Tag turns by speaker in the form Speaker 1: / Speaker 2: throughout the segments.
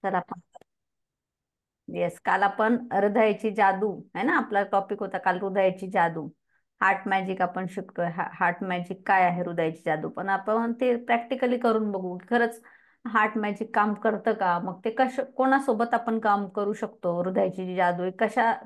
Speaker 1: तर आपण येस, काल आपण हृदयाची जादू आहे ना, आपला टॉपिक होता काल हृदयाची जादू. हार्ट मॅजिक आपण शिकतोय. हार्ट मॅजिक काय आहे, हृदयाची जादू. पण आपण ते प्रॅक्टिकली करून बघू की खरंच हार्ट मॅजिक काम करतं का. मग ते कोणासोबत आपण काम करू शकतो. हृदयाची जी जादू आहे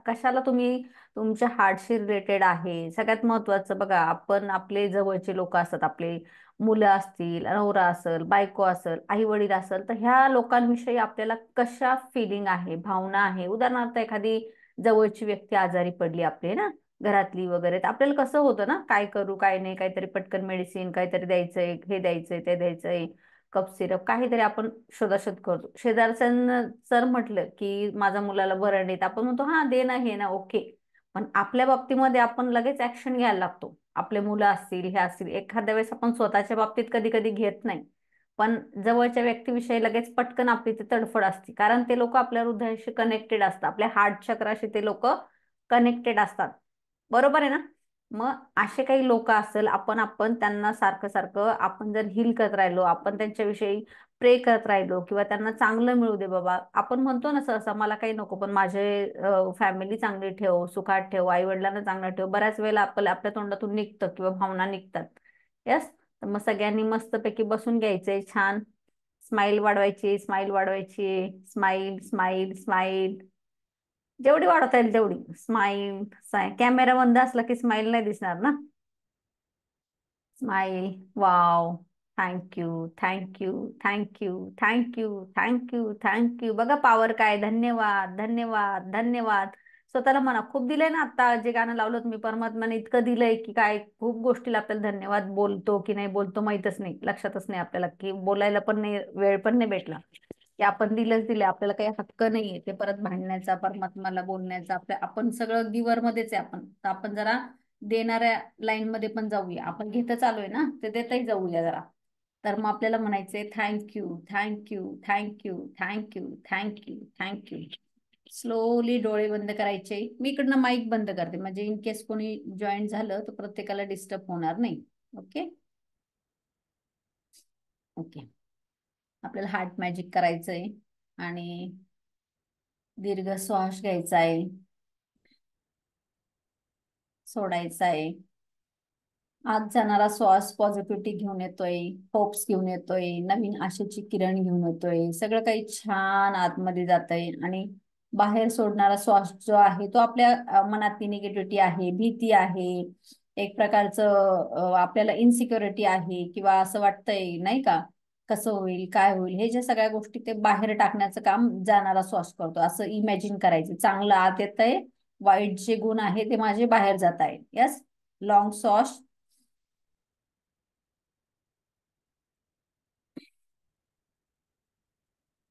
Speaker 1: कशाला तुम्ही तुमच्या हार्टशी रिलेटेड आहे. सगळ्यात महत्वाचं बघा, आपण आपले जवळचे लोक असतात, आपले मुलं असतील, नवरा असेल, बायको असेल, आई वडील असेल, तर ह्या लोकांविषयी आपल्याला कशा फिलिंग आहे, भावना आहे. उदाहरणार्थ एखादी जवळची व्यक्ती आजारी पडली आपली ना, घरातली वगैरे, तर आपल्याला कसं होतं ना, काय करू काय नाही, काहीतरी पटकन मेडिसिन काहीतरी द्यायचंय, हे द्यायचंय ते द्यायचंय, कप सिरप काहीतरी आपण शोधाशोध करतो. शेजारच्यांना जर म्हटलं की माझ्या मुलाला बरं नाही, तर आपण म्हणतो हा दे ना हे ना ओके. पण आपल्या बाबतीमध्ये आपण लगेच ऍक्शन घ्यायला लागतो. आपले मुलं असतील, हे असतील, एखाद्या वेळेस आपण स्वतःच्या बाबतीत कधी कधी घेत नाही. पण जवळच्या व्यक्तीविषयी लगेच पटकन आपली ती तडफड असते, कारण ते लोक आपल्या हृदयाशी कनेक्टेड असतात, आपल्या हार्ट चक्राशी ते लोक कनेक्टेड असतात. बरोबर आहे ना. मग असे काही लोक असेल, आपण त्यांना सारखं सारखं आपण जर हील करत राहिलो, आपण त्यांच्याविषयी प्रे करत राहिलो, किंवा त्यांना चांगलं मिळू दे बाबा, आपण म्हणतो ना सहसा मला काही नको पण माझे फॅमिली चांगली ठेव, सुखात ठेव, आई वडिलांना चांगलं ठेव, बऱ्याच वेळेला आपल्या तोंडातून निघतं किंवा भावना निघतात. यस. तर मग सगळ्यांनी मस्तपैकी बसून घ्यायचंय छान. स्माईल वाढवायची, स्माईल वाढवायची, स्माईल स्माईल स्माईल, जेवढी वाढवता येईल तेवढी स्माईल. कॅमेरा बंद असला की स्माईल नाही दिसणार ना. Smile. Wow. Thank you, thank you, thank you, thank you, thank you, thank you. बघा पावर काय. धन्यवाद, धन्यवाद, धन्यवाद. स्वतःला म्हणा. खूप दिलंय ना आता जे गाणं लावलं तुम्ही, परमात्म्याने इतकं दिलंय की काय, खूप गोष्टीला आपल्याला धन्यवाद बोलतो की नाही बोलतो माहितच नाही, लक्षातच नाही आपल्याला, की बोलायला पण नाही, वेळ पण नाही भेटला की आपण दिलंच दिले. आपल्याला काही हक्क नाहीये ते परत भांडण्याचा, परमात्म्याला बोलण्याचा. आपण सगळं गिव्हर मध्येच आहे. तर आपण जरा देणाऱ्या लाईन मध्ये पण जाऊया. आपण घेतच आलोय ना, ते देतही जाऊया जरा. तर मग आपल्याला म्हणायचंय thank you, thank you, thank you, thank you, thank you, thank you. Slowly डोळे बंद करायचे. मी इकडनं माईक बंद करते, म्हणजे इन केस कोणी जॉईन झालं तर प्रत्येकाला डिस्टर्ब होणार नाही. ओके. ओके. आपल्याला हार्ट मॅजिक करायचंय आणि दीर्घ श्वास घ्यायचा आहे, सोडायचा आहे. आत जाणारा श्वास पॉझिटिव्हिटी घेऊन येतोय, होप्स घेऊन येतोय, नवीन आशेची किरण घेऊन येतोय, सगळं काही छान आतमध्ये जातंय. आणि बाहेर सोडणारा श्वास जो आहे तो आपल्या मनातली निगेटिव्हिटी आहे, भीती आहे, एक प्रकारचं आपल्याला इन्सिक्युरिटी आहे, किंवा असं वाटतंय नाही का कसं होईल काय होईल, हे जे सगळ्या गोष्टी ते बाहेर टाकण्याचं काम जाणारा श्वास करतो. असं इमॅजिन करायचं. चांगलं आत येतंय, वाईट जे गुण आहे ते माझे बाहेर जात आहे. यस. लॉंग श्वास.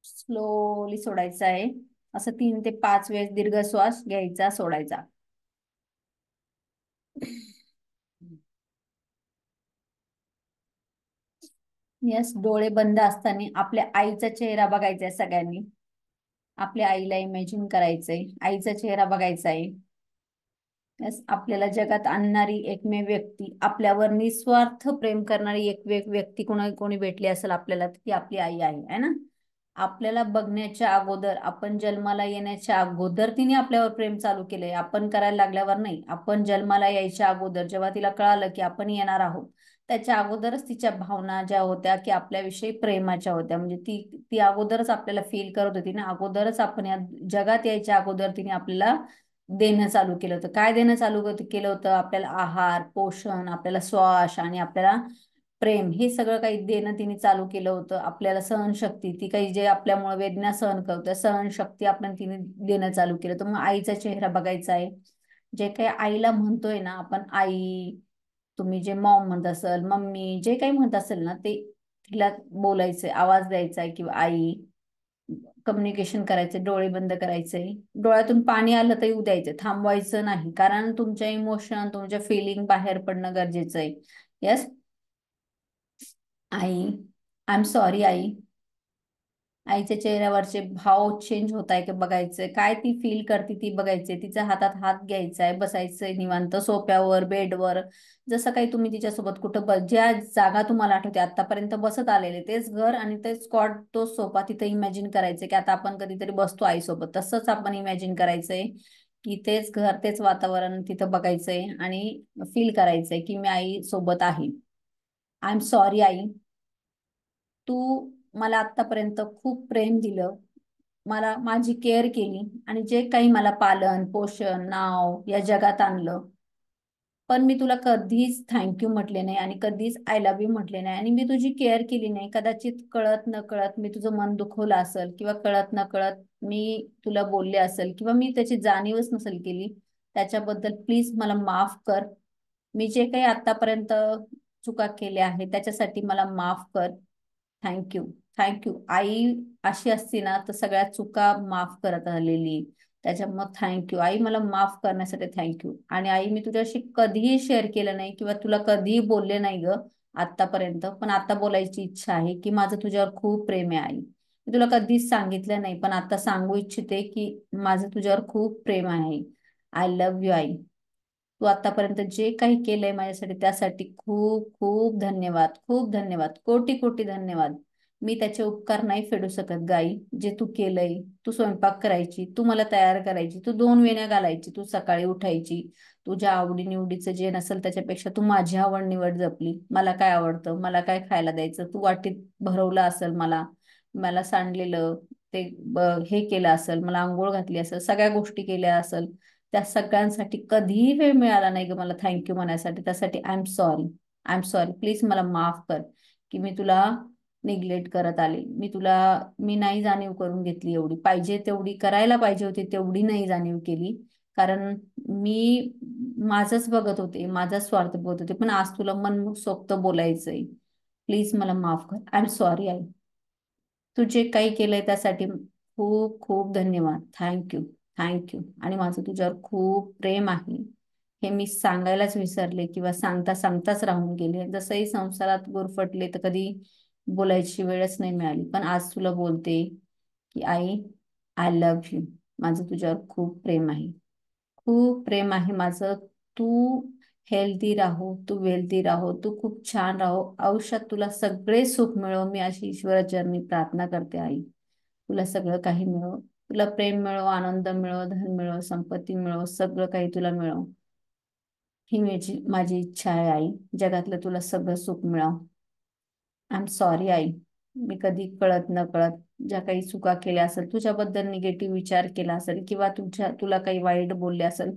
Speaker 1: स्लोली सोडायचा आहे. असं 3 ते 5 वेळेस दीर्घ श्वास घ्यायचा, सोडायचा. यस. डोळे बंद असताना आपल्या आईचा चेहरा बघायचा आहे सगळ्यांनी. आपल्या आईला इमॅजिन करायचंय, आईचा चेहरा बघायचा आहे. यस. आपल्याला जगात आणणारी एकमेव व्यक्ती, आपल्यावर निस्वार्थ प्रेम करणारी एक व्यक्ती कोणी भेटली असेल आपल्याला, ती आपली आई आहे ना. आपल्याला बघण्याच्या अगोदर, आपण जन्माला येण्याच्या अगोदर तिने आपल्यावर प्रेम चालू केलंय. आपण करायला लागल्यावर नाही. आपण जन्माला यायच्या अगोदर, जेव्हा तिला कळालं की आपण येणार आहोत, त्याच्या अगोदरच तिच्या भावना ज्या होत्या की आपल्याविषयी प्रेमाच्या होत्या. म्हणजे ती ती अगोदरच आपल्याला फील करत होती ना. अगोदरच आपण या जगात यायच्या अगोदर तिने आपल्याला देणं चालू केलं होतं. काय देणं चालू केलं होतं? आपल्याला आहार, पोषण, आपल्याला श्वास आणि आपल्याला प्रेम, हे सगळं काही देणं तिने चालू केलं होतं. आपल्याला सहनशक्ती, ती काही जे आपल्यामुळे वेदना सहन करतो, सहनशक्ती आपण तिने देणं चालू केलं. तर मग आईचा चेहरा बघायचा आहे. जे काही आईला म्हणतोय ना आपण, आई, तुम्ही जे मॉम म्हणत असाल, मम्मी, जे काही म्हणत असेल ना, ते तिला बोलायचंय, आवाज द्यायचा आहे किंवा आई. कम्युनिकेशन करायचे. डोळे बंद करायचे. डोळ्यातून पाणी आलं तर येऊ द्यायचं, थांबवायचं नाही, कारण तुमच्या इमोशन, तुमच्या फिलिंग बाहेर पडणं गरजेचं आहे. Yes. I, I am sorry आई. आईच्या चेहऱ्यावरचे भाव चेंज होत आहे की बघायचंय, काय ती फील करते ती बघायचंय, तिच्या हातात हात घ्यायचा आहे, बसायचंय निवांत सोफ्यावर बेडवर, जसं काही तुम्ही तिच्यासोबत कुठं ज्या जागा तुम्हाला आठवते आतापर्यंत बसत आलेले तेच घर आणि तेच स्कॉट तो सोफा तिथं इमॅजिन करायचंय की आता आपण कधीतरी बसतो आईसोबत, तसंच आपण इमॅजिन करायचंय की तेच घर तेच वातावरण तिथं बघायचंय आणि फील करायचंय की मी आई सोबत आहे. आय एम सॉरी आई, तू मला आतापर्यंत खूप प्रेम दिलं, मला माझी केअर केली आणि जे काही मला पालन पोषण नाव या जगात आणलं, पण मी तुला कधीच थँक्यू म्हटले नाही आणि कधीच आय लव्ह यू म्हटले नाही आणि मी तुझी केअर केली नाही. कदाचित कळत न कळत मी तुझं मन दुखवलं असेल किंवा कळत न कळत मी तुला बोलले असेल किंवा मी त्याची जाणीवच नसेल केली, त्याच्याबद्दल प्लीज मला माफ कर. मी जे काही आतापर्यंत चुका केल्या आहेत त्याच्यासाठी मला माफ कर. थँक्यू. थँक्यू आई अशी असती ना तर सगळ्या चुका माफ करत आलेली, त्याच्यामुळे थँक्यू आई, मला माफ करण्यासाठी थँक्यू. आणि आई मी तुझ्याशी कधीही शेअर केलं नाही किंवा तुला कधीही बोलले नाही ग आतापर्यंत, पण आता बोलायची इच्छा आहे की माझं तुझ्यावर खूप प्रेम आहे आई. मी तुला कधीच सांगितलं नाही पण आता सांगू इच्छिते की माझं तुझ्यावर खूप प्रेम आहे. आय लव्ह यू आई. तू आतापर्यंत जे काही केलंय माझ्यासाठी त्यासाठी खूप खूप धन्यवाद, खूप धन्यवाद, कोटी कोटी धन्यवाद. मी त्याचे उपकार नाही फेडू शकत गाई. जे तू केलंय, तू स्वयंपाक करायची, तू मला तयार करायची, तू दोन वेण्या घालायची, तू सकाळी उठायची, तुझ्या आवडीनिवडीचं जे नसेल त्याच्यापेक्षा तू माझी आवड निवड जपली. मला काय आवडतं, मला काय खायला द्यायचं, तू वाटीत भरवलं असेल मला, मला सांडलेलं ते हे केलं असेल, मला आंघोळ घातली असेल, सगळ्या गोष्टी केल्या असेल, त्या सगळ्यांसाठी कधीही वेळ मिळाला नाही ग मला थँक्यू म्हणायसाठी. त्यासाठी I am sorry. I am sorry, please मला माफ कर की मी तुला निग्लेक्ट करत आले. मी नाही जाणीव करून घेतली, एवढी पाहिजे तेवढी करायला पाहिजे होती तेवढी नाही जाणीव केली. कारण मी माझंच बघत होते, माझा स्वार्थ बघत होते, पण आज तुला मनसोक्त बोलायचंय. प्लीज मला माफ कर. आय एम सॉरी आई. तू जे काही केलंय त्यासाठी खूप खूप धन्यवाद. थँक्यू. थँक्यू. आणि माझं तुझ्यावर खूप प्रेम आहे हे मी सांगायलाच विसरले किंवा सांगता सांगताच राहून गेले. जसंही संसारात गुरफटले तर कधी बोलायची वेळच नाही मिळाली, पण आज तुला बोलते की आई, आय लव्ह यू. माझं तुझ्यावर खूप प्रेम आहे, खूप प्रेम आहे माझं. तू हेल्दी राहो, तू वेल्दी राहो, तू खूप छान राहो, आयुष्यात तुला सगळे सुख मिळो, मी अशी ईश्वराचरणी प्रार्थना करते आई. तुला सगळं काही मिळो, तुला प्रेम मिळो, आनंद मिळो, धन मिळो, संपत्ती मिळो, सगळं काही तुला मिळो, ही माझी इच्छा आहे आई. जगातलं तुला सगळं सुख मिळावं. आय एम सॉरी आई. मी कधी कळत न कळत ज्या काही चुका केल्या असेल, तुझ्याबद्दल निगेटिव्ह विचार केला असेल किंवा तुला काही वाईट बोलले असेल,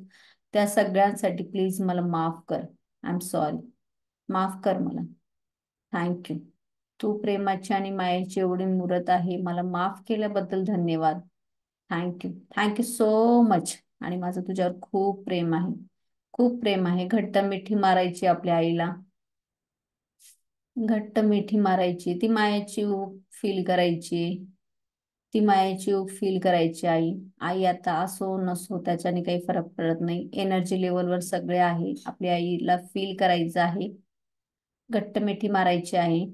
Speaker 1: त्या सगळ्यांसाठी प्लीज मला माफ कर. I am sorry. माफ कर मला. थँक्यू. तू प्रेमाची आणि मायेची एवढी मुरत आहे, मला माफ केल्याबद्दल धन्यवाद. थँक्यू. Thank you so much. आणि माझं तुझ्यावर खूप प्रेम आहे, खूप प्रेम आहे. घट्ट मिठी मारायची आपल्या आईला, घट्ट मिठी मारायची, ती मायेची ऊब फील करायची, ती मायेची ऊब फील करायची आई. आई आता असो नसो त्याच्याने काही फरक पडत नाही, एनर्जी लेवलवर सगळे आहे. आपल्या आईला फील करायचं आहे, घट्ट मिठी मारायची आहे.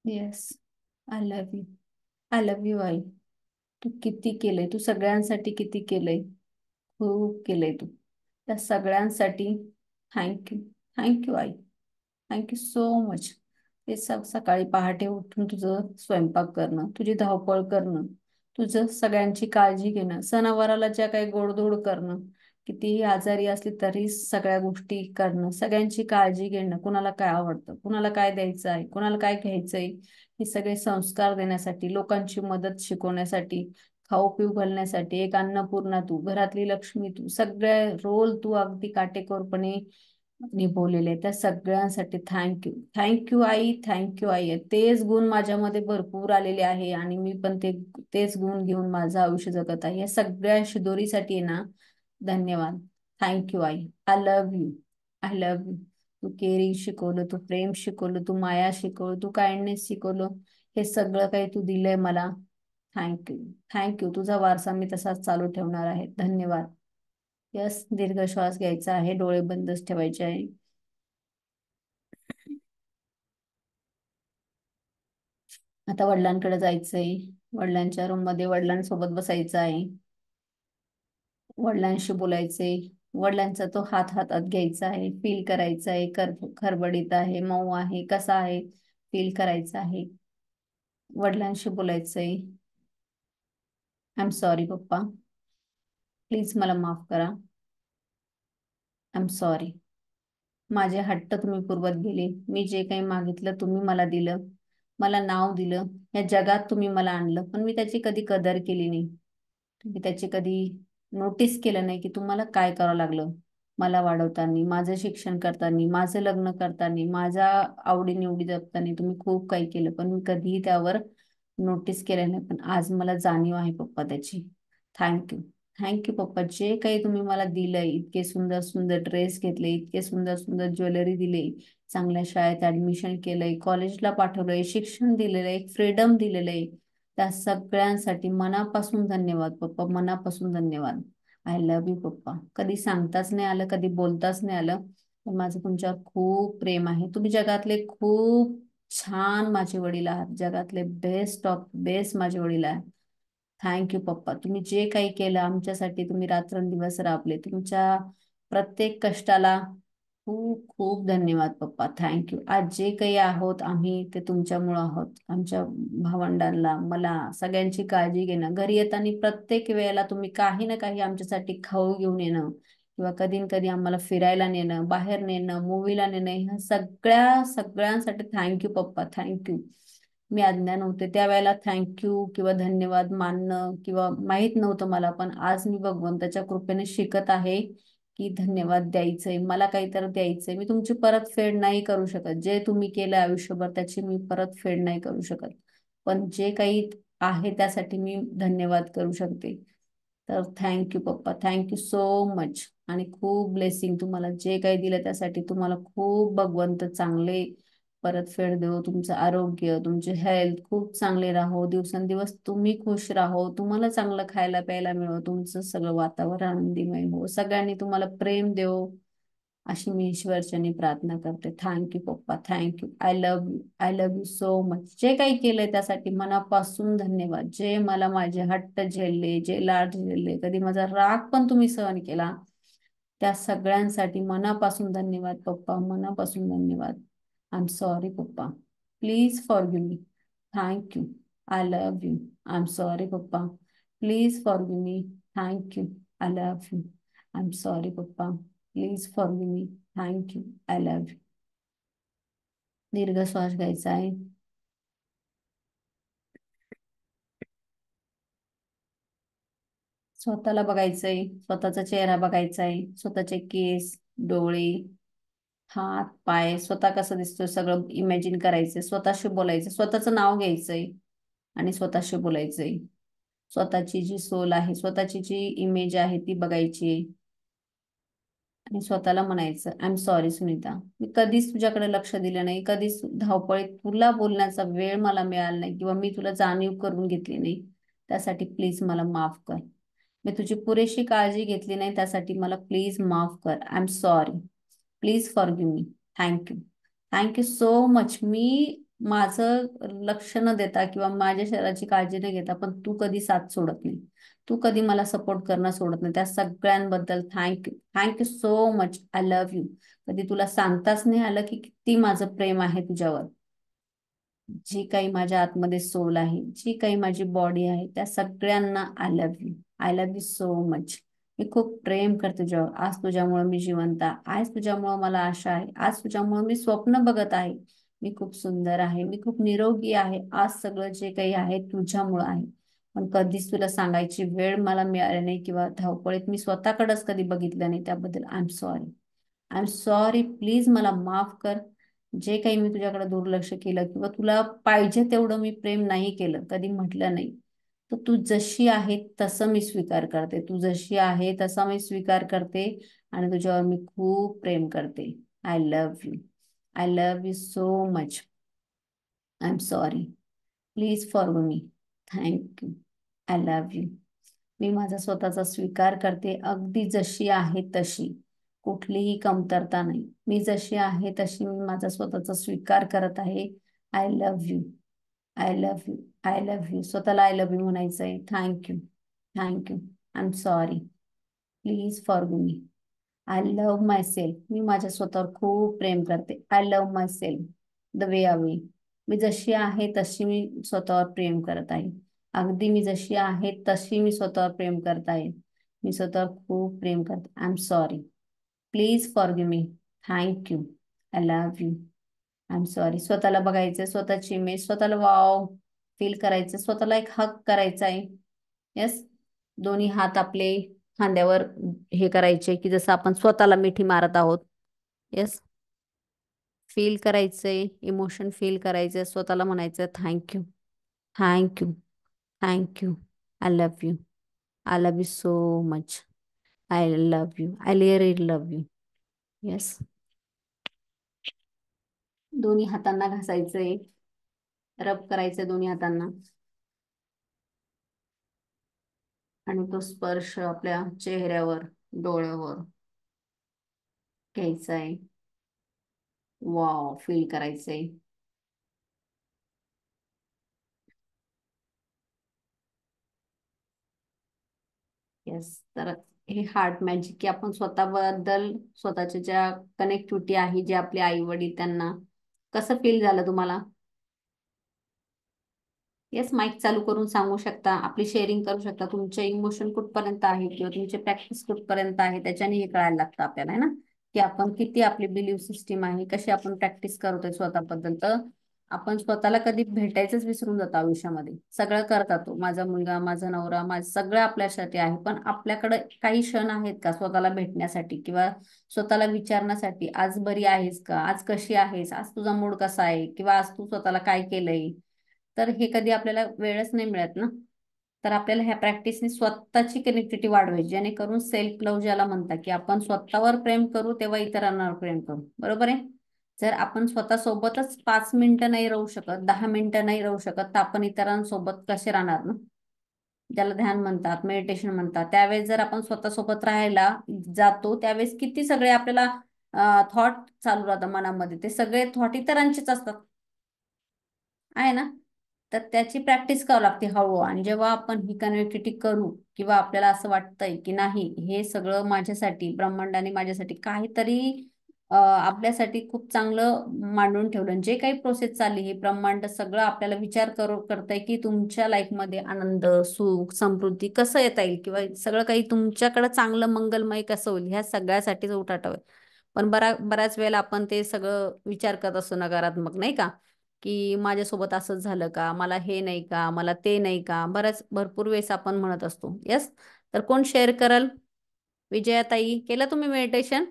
Speaker 1: Yes. I love you. I love you आई. तू किती केलंय, तू सगळ्यांसाठी किती केलंय, खूप केलंय तू. त्या सगळ्यांसाठी थँक्यू. थँक्यू आई. Thank you so much. ते सकाळी पहाटे उठून तुझं स्वयंपाक करणं, तुझी धावपळ करणं, तुझं सगळ्यांची काळजी घेणं, सणावाराला ज्या काही गोडधोड करणं, कितीही आजारी असली तरी सगळ्या गोष्टी करणं, सगळ्यांची काळजी घेणं, कुणाला काय आवडतं, कुणाला काय द्यायचं आहे, कुणाला काय घ्यायचंय, हे सगळे संस्कार देण्यासाठी, लोकांची मदत शिकवण्यासाठी, खाऊ पिऊ घालण्यासाठी, एक अन्नपूर्णा तू, घरातली लक्ष्मी तू, सगळे रोल तू अगदी काटेकोरपणे निभवलेले त्या सगळ्यांसाठी थँक्यू. थँक्यू आई. थँक्यू आई. तेच गुण माझ्यामध्ये भरपूर आलेले आहे आणि मी पण तेच गुण घेऊन माझं आयुष्य जगत आहे. या सगळ्या शिदोरीसाठी आहे ना, धन्यवाद. थँक्यू आई. I love you. I love you. तू केअरिंग शिकवलं, तू प्रेम शिकवलं, तू माया शिकवलं, तू काइंडनेस शिकवलं, हे सगळं काही तू दिलंय मला. थँक्यू. थँक्यू. तुझा वारसा मी तसाच चालू ठेवणार आहे. धन्यवाद. यस, दीर्घ श्वास घ्यायचा आहे, डोळे बंदच ठेवायचे आहे. आता वडिलांकडे जायचंय. वडिलांच्या रूम मध्ये वडिलांसोबत बसायचं आहे. वडिलांशी बोलायचंय. वडिलांचा तो हात हातात घ्यायचा आहे, फील करायचा आहे. खरबडीत आहे, मऊ आहे, कसा आहे, फील करायचं आहे. वडिलांशी बोलायचंय. आय एम सॉरी पप्पा, प्लीज मला माफ करा. I am sorry. माझे हट्ट तुम्ही पुरवत गेले. मी जे काही मागितलं तुम्ही मला दिलं. मला नाव दिलं. या जगात तुम्ही मला आणलं, पण मी त्याची कधी कदर केली नाही. तुम्ही त्याची कधी नोटीस केलं नाही की तुम्हाला काय करावं लागलं. मला वाढवताना, माझं शिक्षण करताना, माझं लग्न करताना, माझ्या आवडीनिवडी जपताना तुम्ही खूप काही केलं, पण मी कधीही त्यावर नोटीस केलं नाही. पण आज मला जाणीव आहे पप्पा त्याची. थँक्यू. थँक्यू पप्पा. जे काही तुम्ही मला दिलंय, इतके सुंदर सुंदर ड्रेस घेतले, इतके सुंदर सुंदर ज्वेलरी दिले, चांगल्या शाळेत ऍडमिशन केलंय, कॉलेजला पाठवलंय, शिक्षण दिलेलं आहे, फ्रीडम दिलेलं आहे, त्या सगळ्यांसाठी मनापासून धन्यवाद पप्पा, मनापासून धन्यवाद. आय लव्ह यू पप्पा. कधी सांगताच नाही आलं, कधी बोलताच नाही आलं, पण माझं तुमच्यावर खूप प्रेम आहे. तुम्ही जगातले खूप छान माझे वडील आहात. जगातले बेस्ट ऑफ बेस्ट माझे वडील आहेत. थँक्यू पप्पा. तुम्ही जे काही केलं आमच्यासाठी, तुम्ही रात्रंदिवस राबले, तुमच्या प्रत्येक कष्टाला खूप खूप धन्यवाद पप्पा. थँक्यू. आज जे काही आहोत आम्ही ते तुमच्यामुळं आहोत. आमच्या भावंडांना, मला सगळ्यांची काळजी घेणं. घरी येताना प्रत्येक वेळेला तुम्ही काही ना काही आमच्यासाठी खाऊ घेऊन येणं, किंवा कधी न कधी आम्हाला फिरायला नेणं, बाहेर नेणं, मूवीला नेणं, ह्या सगळ्यांसाठी थँक्यू पप्पा. थँक्यू. मी अज्ञान होते त्यावेळेला थँक्यू किंवा धन्यवाद मानणं किंवा माहित नव्हतं मला, पण आज मी भगवंताच्या कृपेने शिकत आहे की धन्यवाद द्यायचंय, मला काहीतरी द्यायचंय. मी तुमची परतफेड नाही करू शकत. जे तुम्ही केलं आयुष्यभर त्याची मी परतफेड नाही करू शकत, पण जे काही आहे त्यासाठी मी धन्यवाद करू शकते. तर थँक्यू पप्पा. Thank you so much. आणि खूप ब्लेसिंग. तुम्हाला जे काही दिलं त्यासाठी तुम्हाला खूप भगवंत चांगले परतफेड देव. तुमचं आरोग्य, तुमचे हेल्थ खूप चांगले राहो. दिवसेंदिवस तुम्ही खुश राहो. तुम्हाला चांगलं खायला प्यायला मिळो. तुमचं सगळं वातावरण आनंदीमय हो. सगळ्यांनी तुम्हाला प्रेम देव, अशी मी ईश्वरचरणी प्रार्थना करते. थँक्यू पप्पा. Thank you. I love you. I love you so much. जे काही केलंय त्यासाठी मनापासून धन्यवाद. जे मला माझे हट्ट झेलले, जे लाड झेलले, कधी माझा राग पण तुम्ही सहन केला, त्या सगळ्यांसाठी मनापासून धन्यवाद पप्पा. मनापासून धन्यवाद. आय एम सॉरी पप्पा. Please forgive me. Thank you. I love you. I am sorry पप्पा. Please forgive me. Thank you. I love you. I am sorry पप्पा. Please forgive me. Thank you. I love you. दीर्घ श्वास घ्यायचा आहे. स्वतःला बघायचंय, स्वतःचा चेहरा बघायचा आहे, स्वतःचे केस, डोळे, हात, पाय, स्वतः कसं दिसतोय सगळं इमॅजिन करायचंय. स्वतःशी बोलायचं, स्वतःचं नाव घ्यायचंय आणि स्वतःशी बोलायचंय. स्वतःची जी सोल आहे, स्वतःची जी इमेज आहे ती बघायची आहे. आणि स्वतःला म्हणायचं, आय एम सॉरी सुनीता, मी कधीच तुझ्याकडे लक्ष दिलं नाही, कधीच धावपळीत तुला बोलण्याचा वेळ मला मिळाला नाही, किंवा मी तुला जाणीव करून घेतली नाही. त्यासाठी प्लीज मला माफ कर. मी तुझी पुरेशी काळजी घेतली नाही, त्यासाठी मला प्लीज माफ कर. I am sorry. Please forgive me. Thank you. Thank you so much. मी माझं लक्ष न देता किंवा माझ्या शरीराची काळजी न घेता, पण तू कधी साथ सोडत नाही, तू कधी मला सपोर्ट करणं सोडत नाही, त्या सगळ्यांबद्दल thank you. Thank you so much. I love you. कधी तुला सांगताच नाही आलं की किती माझं प्रेम आहे तुझ्यावर. जी काही माझ्या आतमध्ये सोल आहे, जी काही माझी बॉडी आहे, त्या सगळ्यांना I love you. I love you so much. मी खूप प्रेम करते तुझ्यावर. आज तुझ्यामुळे मी जिवंत आहे. आज तुझ्यामुळे मला आशा आहे. आज तुझ्यामुळे मी स्वप्न बघत आहे. मी खूप सुंदर आहे. मी खूप निरोगी आहे. आज सगळं जे काही आहे तुझ्यामुळे आहे. पण कधीच तुला सांगायची वेळ मला मिळाली नाही, किंवा धावपळीत मी स्वतःकडेच कधी बघितलं नाही. त्याबद्दल I am sorry. I am sorry. Please मला माफ कर. जे काही मी तुझ्याकडे दुर्लक्ष केलं, किंवा तुला पाहिजे तेवढं मी प्रेम नाही केलं, कधी म्हटलं नाही, तर तू जशी आहे तसं मी स्वीकार करते. तू जशी आहे तसा मी स्वीकार करते. आणि तुझ्यावर मी खूप प्रेम करते. I love you. I love you so much. I am sorry. Please forgive me. Thank you. I love you. मी माझा स्वतःचा स्वीकार करते, अगदी जशी आहे तशी. कुठलीही कमतरता नाही. मी जशी आहे तशी मी माझा स्वतःचा स्वीकार करत आहे. I love you. I love you. I love you. स्वतःला आय लव्ह यू म्हणायचंय. Thank you. Thank you. I am sorry. Please forgive me. I love myself. मी माझ्या स्वतःवर खूप प्रेम करते. I love myself the way I way. मी जशी आहे तशी मी स्वतःवर प्रेम करत आहे. अगदी मी जशी आहे तशी मी स्वतःवर प्रेम करत आहे. मी स्वतःवर खूप प्रेम करते. I am sorry. Please forgive me. Thank you. I love you. I am sorry. स्वतःला बघायचं, स्वतःची इमेज, स्वतःला वाव फील करायचं, स्वतःला एक हक करायचा आहे. येस. दोन्ही हात आपले खांद्यावर हे करायचे की जसं आपण स्वतःला मिठी मारत आहोत. येस. फील करायचंय, इमोशन फील करायचं, स्वतःला म्हणायचं thank you. Thank you. Thank you. I love you. I love you so much. I love you. I really love you. Yes. दोन्ही हातांना घासायचंय, रब करायचंय दोन्ही हातांना आणि तो स्पर्श आपल्या चेहऱ्यावर, डोळ्यावर घ्यायचा आहे. वाव फील करायचंय. येस. तर हे हार्ट मॅजिक की आपण स्वतःबद्दल, स्वतःच्या ज्या कनेक्टिव्हिटी आहे जे आपले आई वडील, त्यांना कसं फील झालं तुम्हाला? येस. माईक चालू करून सांगू शकता, आपली शेअरिंग करू शकता, तुमचे इमोशन कुठपर्यंत आहे किंवा तुमचे प्रॅक्टिस कुठपर्यंत आहे, त्याच्याने हे कळायला लागतं आपल्याला, आहे ना, की आपण किती आपली बिलीफ सिस्टीम आहे, कशी आपण प्रॅक्टिस करतोय स्वतःबद्दल. तर आपण स्वतःला कधी भेटायचंच विसरून जातो आयुष्यामध्ये. सगळं करतात, तो माझा मुलगा, माझा नवरा, माझं सगळं आपल्यासाठी आहे, पण आपल्याकडे काही क्षण आहेत का स्वतःला भेटण्यासाठी किंवा स्वतःला विचारण्यासाठी, आज बरी आहेस का, आज कशी आहेस, आज तुझा मूड कसा आहे, किंवा आज तू स्वतःला काय केलंय. तर हे कधी आपल्याला वेळच नाही मिळत ना. तर आपल्याला ह्या प्रॅक्टिसने स्वतःची कनेक्टिव्हिटी वाढवायची, जेणेकरून सेल्फ लव्ह ज्याला म्हणतात, की आपण स्वतःवर प्रेम करू तेव्हा इतरांवर प्रेम करू. बरोबर आहे. जर आपण स्वतःसोबतच 5 मिनिटं नाही राहू शकत, 10 मिनिटं नाही राहू शकत, तर आपण इतरांसोबत कसे राहणार ना. ज्याला ध्यान म्हणतात, मेडिटेशन म्हणतात, त्यावेळेस जर आपण स्वतःसोबत राहायला जातो, त्यावेळेस किती सगळे आपल्याला थॉट चालू राहतात मनामध्ये, ते सगळे थॉट इतरांचेच असतात, आहे ना. तर त्याची प्रॅक्टिस करावी लागते हळू. आणि जेव्हा आपण ही कनेक्टिव्हिटी करू किंवा आपल्याला असं वाटतंय की नाही, हे सगळं माझ्यासाठी, ब्रह्मांडाने माझ्यासाठी काहीतरी आपल्यासाठी खूप चांगलं मांडून ठेवलं, जे काही प्रोसेस चालली, हे ब्रह्मांड सगळं आपल्याला विचार करतंय की तुमच्या लाईफमध्ये आनंद, सुख, समृद्धी कसं येता येईल किंवा सगळं काही तुमच्याकडे चांगलं मंगलमय कसं होईल, ह्या सगळ्यासाठीच उठाठव आहे. पण बऱ्याच वेळेला आपण ते सगळं विचार करत असतो नकारात्मक, नाही का, की माझ्यासोबत असंच झालं का, मला हे नाही का, मला ते नाही का, भरपूर वेळेस आपण म्हणत असतो. येस. तर कोण शेअर करल? विजयाताई, केलं तुम्ही मेडिटेशन?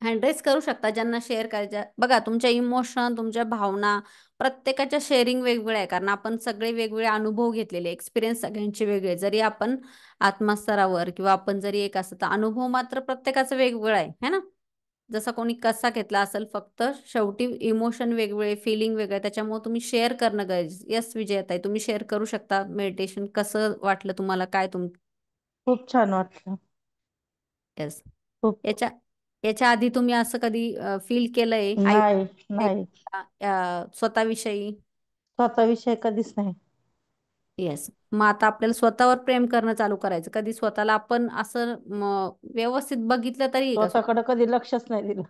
Speaker 1: हँड करू शकता ज्यांना शेअर करायच्या. बघा, तुमच्या इमोशन, तुमच्या भावना, प्रत्येकाच्या शेअरिंग वेगवेगळ्या आहे, कारण आपण सगळे वेगवेगळे अनुभव घेतलेले, एक्सपिरियन्स सगळ्यांचे वेगळे. जरी आपण आत्मस्तरावर किंवा आपण जरी एक असं, तर अनुभव मात्र प्रत्येकाचा वेगवेगळा आहे, है ना. जसा कोणी कसा घेतला असेल, फक्त शेवटी इमोशन वेगवेगळे, फिलिंग वेगळे, त्याच्यामुळे तुम्ही शेअर करणं गरजेचं. येस विजयताई, तुम्ही शेअर करू शकता मेडिटेशन कसं वाटलं तुम्हाला, काय
Speaker 2: खूप छान वाटलं.
Speaker 1: येस.
Speaker 2: खूप.
Speaker 1: याच्या याच्या आधी तुम्ही असं कधी फील केलंय आई
Speaker 2: नाही, नाही.
Speaker 1: स्वतःविषयी?
Speaker 2: स्वतःविषयी कधीच नाही.
Speaker 1: येस. मग आता आपल्याला स्वतःवर प्रेम करणं चालू करायचं. कधी स्वतःला आपण असं व्यवस्थित बघितलं तरी का?
Speaker 2: स्वतःकडे कधी लक्षच नाही दिलं.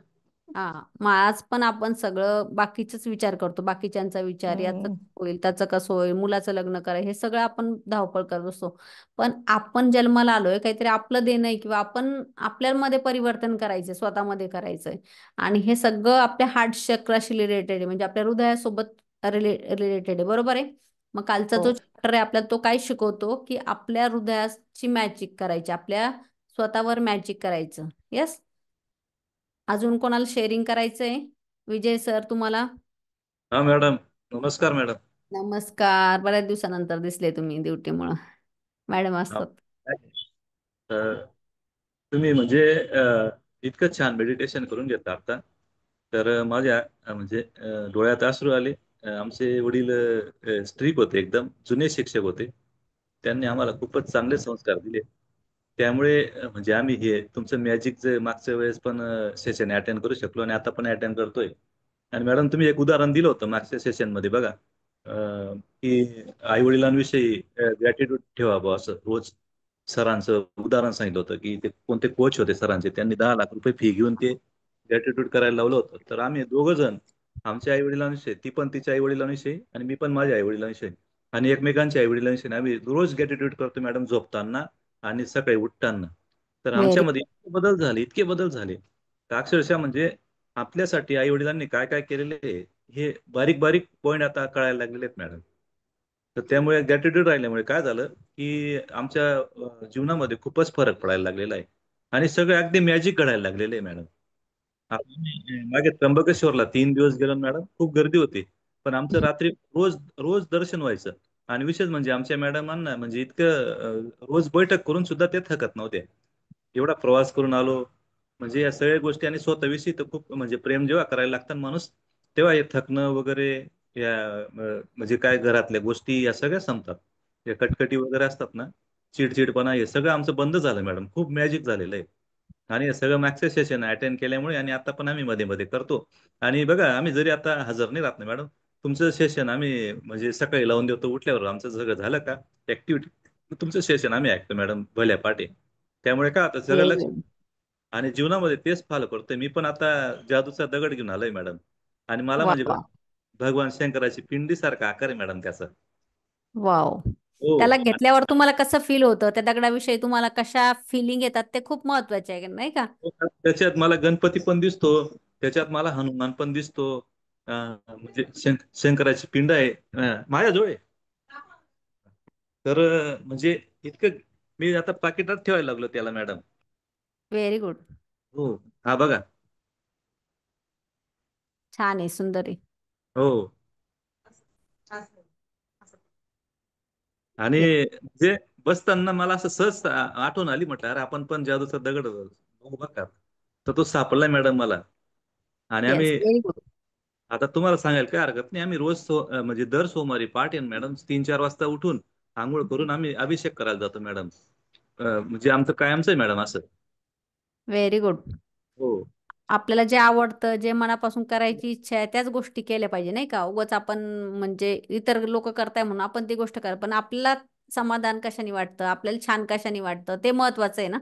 Speaker 1: हा. मग आज पण आपण सगळं बाकीचाच विचार करतो, बाकीच्यांचा विचार, याचं
Speaker 2: हम्म.
Speaker 1: होईल, त्याचं कसं होईल, मुलाचं लग्न कराय, हे सगळं आपण धावपळ करत असतो. पण आपण जन्माला आलोय, काहीतरी आपलं देणं आहे किंवा आपण आपल्यामध्ये परिवर्तन करायचंय, स्वतःमध्ये करायचंय. आणि हे सगळं आपल्या हार्ट चक्राशी रिलेटेड आहे, म्हणजे आपल्या हृदयासोबत रिलेटेड आहे. बरोबर आहे. मग कालचा
Speaker 2: हो.
Speaker 1: जो चॅप्टर आहे आपल्याला, तो काय शिकवतो, की आपल्या हृदयाची मॅजिक करायची, आपल्या स्वतःवर मॅजिक करायचं. येस. अजून कोणाला शेअरिंग करायचंय? विजय सर, तुम्हाला?
Speaker 3: हा मॅडम. नमस्कार मॅडम.
Speaker 1: नमस्कार. बऱ्याच दिवसानंतर दिसले तुम्ही ड्युटीमुळं. मॅडम
Speaker 3: हा.
Speaker 1: असतात.
Speaker 3: अ, तुम्ही म्हणजे इतकं छान मेडिटेशन करून घेता आता. तर माझ्या म्हणजे डोळ्यात अश्रू आले. आमचे वडील स्ट्रिक होते, एकदम जुने शिक्षक होते. त्यांनी आम्हाला खूपच चांगले संस्कार दिले. त्यामुळे म्हणजे आम्ही हे तुमचं मॅजिकचं मागच्या वेळेस पण सेशन अटेंड करू शकलो आणि आता पण अटेंड करतोय. आणि मॅडम, तुम्ही एक उदाहरण दिलं होतं मागच्या सेशनमध्ये बघा. की आई वडिलांविषयी ग्रॅटिट्यूड ठेवावं असं रोज. सरांचं उदाहरण सांगितलं होतं की ते कोणते कोच होते सरांचे, त्यांनी 10 लाख रुपये फी घेऊन ते ग्रॅटिट्यूड करायला लावलं होतं. तर आम्ही दोघं जण आमच्या आई वडिलांविषयी, ती पण तिच्या आई वडिलांविषयी आणि मी पण माझ्या आई वडिलांविषयी आणि एकमेकांच्या आई वडिलांविषयी आम्ही रोज ग्रॅटिट्यूड करतो मॅडम, झोपताना आणि सकाळी उठताना. तर
Speaker 1: व्हेरी
Speaker 3: आमच्यामध्ये इतके बदल झाले, इतके बदल झाले तर अक्षरशः म्हणजे आपल्यासाठी आई वडिलांनी काय काय केलेले आहे, हे बारीक बारीक पॉईंट आता कळायला लागलेले आहेत मॅडम. तर त्यामुळे गॅटिट्यूड राहिल्यामुळे काय झालं की आमच्या जीवनामध्ये खूपच फरक पडायला लागलेला आहे आणि सगळं अगदी मॅजिक घडायला लागलेलं आहे मॅडम. मागे त्र्यंबकेश्वरला 3 दिवस गेलो ना मॅडम, खूप गर्दी होती. पण आमचं रात्री रोज रोज दर्शन व्हायचं. आणि विशेष म्हणजे आमच्या मॅडमांना म्हणजे इतकं रोज बैठक करून सुद्धा ते थकत नव्हते. एवढा प्रवास करून आलो म्हणजे या सगळ्या गोष्टी आणि स्वतःविषयी तर खूप म्हणजे प्रेम जेव्हा करायला लागतं ना माणूस, तेव्हा हे थकणं वगैरे या म्हणजे काय घरातल्या गोष्टी या सगळ्या संपतात. या कटकटी वगैरे असतात ना, चिडचिडपणा, हे सगळं आमचं बंद झालं मॅडम. खूप मॅजिक झालेलं आहे. आणि हे सगळं मागचं सेशन अटेंड केल्यामुळे आणि आता पण आम्ही मध्ये मध्ये करतो. आणि बघा आम्ही जरी आता हजर नाही राहत ना मॅडम, तुमचं सेशन आम्ही म्हणजे सकाळी लावून देतो, उठल्यावर आमचं सगळं झालं का ऍक्टिव्हिटी, तुमचं सेशन आम्ही ऐकतो मॅडम भल्या पाठी. त्यामुळे काय आता सगळं लक्ष
Speaker 1: गुड.
Speaker 3: आणि जीवनामध्ये तेच फॉलो करतोय मी पण आता. जादूचा दगड घेऊन आलोय मॅडम. आणि मला
Speaker 1: वा
Speaker 3: म्हणजे
Speaker 1: वा.
Speaker 3: भगवान शंकराची पिंडी सारखा आकार आहे मॅडम त्याचा.
Speaker 1: वाव.
Speaker 3: हो.
Speaker 1: त्याला घेतल्यावर तुम्हाला कसं फील होतं, त्या दगडाविषयी तुम्हाला कशा फिलिंग येतात, ते खूप महत्वाचे आहे नाही का?
Speaker 3: त्याच्यात मला गणपती पण दिसतो, त्याच्यात मला हनुमान पण दिसतो. म्हणजे शंकराची पिंड आहे माझ्याजवळ आहे. तर म्हणजे इतकं मी आता पाकिटात ठेवायला लागलो त्याला मॅडम.
Speaker 1: Very good.
Speaker 3: हो. हा बघा.
Speaker 1: छान आहे, सुंदर आहे.
Speaker 3: हो. आणि
Speaker 1: येस.
Speaker 3: म्हणजे बसताना मला असं सहज आठवण आली, म्हटलं अरे आपण पण जादूचा दगड बघू बघा. तर तो सापडलाय मॅडम मला. आणि
Speaker 1: येस,
Speaker 3: आम्ही
Speaker 1: व्हेरी गुड.
Speaker 3: आता तुम्हाला सांगायला काय हरकत नाही, आम्ही रोज म्हणजे दर सोमवारी पहाटे मॅडम 3-4 वाजता उठून आंघोळ करून आम्ही अभिषेक करायला जातो मॅडम. म्हणजे आमचं कायमचं आहे मॅडम असं.
Speaker 1: Very good.
Speaker 3: हो.
Speaker 1: आपल्याला जे आवडतं, जे मनापासून करायची इच्छा आहे, त्याच गोष्टी केल्या पाहिजे नाही का? उगाच आपण म्हणजे इतर लोक करताय म्हणून आपण ती गोष्ट कर, पण आपल्याला समाधान कशाने वाटतं, आपल्याला छान कशाने वाटतं, ते महत्वाचं आहे ना.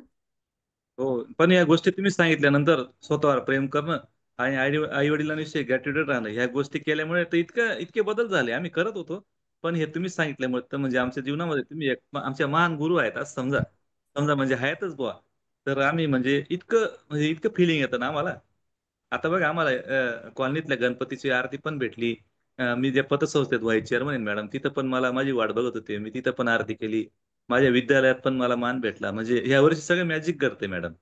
Speaker 3: हो. पण या गोष्टी तुम्ही सांगितल्यानंतर स्वतःवर प्रेम करणं आणि आई वडिलांविषयी ग्रॅटिट्यूड राहणं, ह्या गोष्टी केल्यामुळे तर इतके बदल झाले. आम्ही करत होतो, पण हे तुम्ही सांगितल्यामुळे तर म्हणजे आमच्या जीवनामध्ये तुम्ही एक आमच्या महान गुरु आहेत असं समजा. समजा म्हणजे आहेतच बुवा. तर आम्ही म्हणजे इतकं फिलिंग येतं ना आम्हाला. आता बघा आम्हाला कॉलनीतल्या गणपतीची आरती पण भेटली. मी ज्या पतसंस्थेत व्हाईस चेअरमन आहे मॅडम, तिथं पण मला माझी वाट बघत होते, मी तिथं पण आरती केली. माझ्या विद्यालयात पण मला मान भेटला. म्हणजे या वर्षी सगळं मॅजिक करते मॅडम.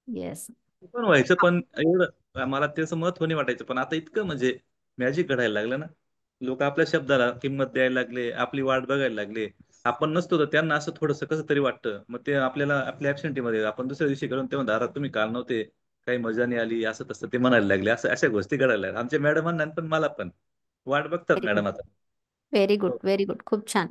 Speaker 1: येस.
Speaker 3: ते पण व्हायचं पण एवढं मला त्याचं महत्व नाही वाटायचं, पण आता इतकं म्हणजे मॅजिक घडायला लागलं ना. लोक आपल्या शब्दाला किंमत द्यायला लागले, आपली वाट बघायला लागले. आपण नसतो तर त्यांना असं थोडंसं कसं तरी वाटतं, मग ते आपल्याला आपल्या ऍबसेंटीमध्ये आपण दुसऱ्या दिवशी करून तेव्हा दारात तुम्ही काल नव्हते, काही मजा नाही आली, असं तसं ते म्हणायला लागले. असं अशा गोष्टी घडायला लागल्या आमच्या मॅडमांना पण मला पण. वाट बघतात
Speaker 1: व्हेरी गुड.
Speaker 3: मॅडम आता.
Speaker 1: Very good.
Speaker 3: हो.
Speaker 1: Very good. खूप छान.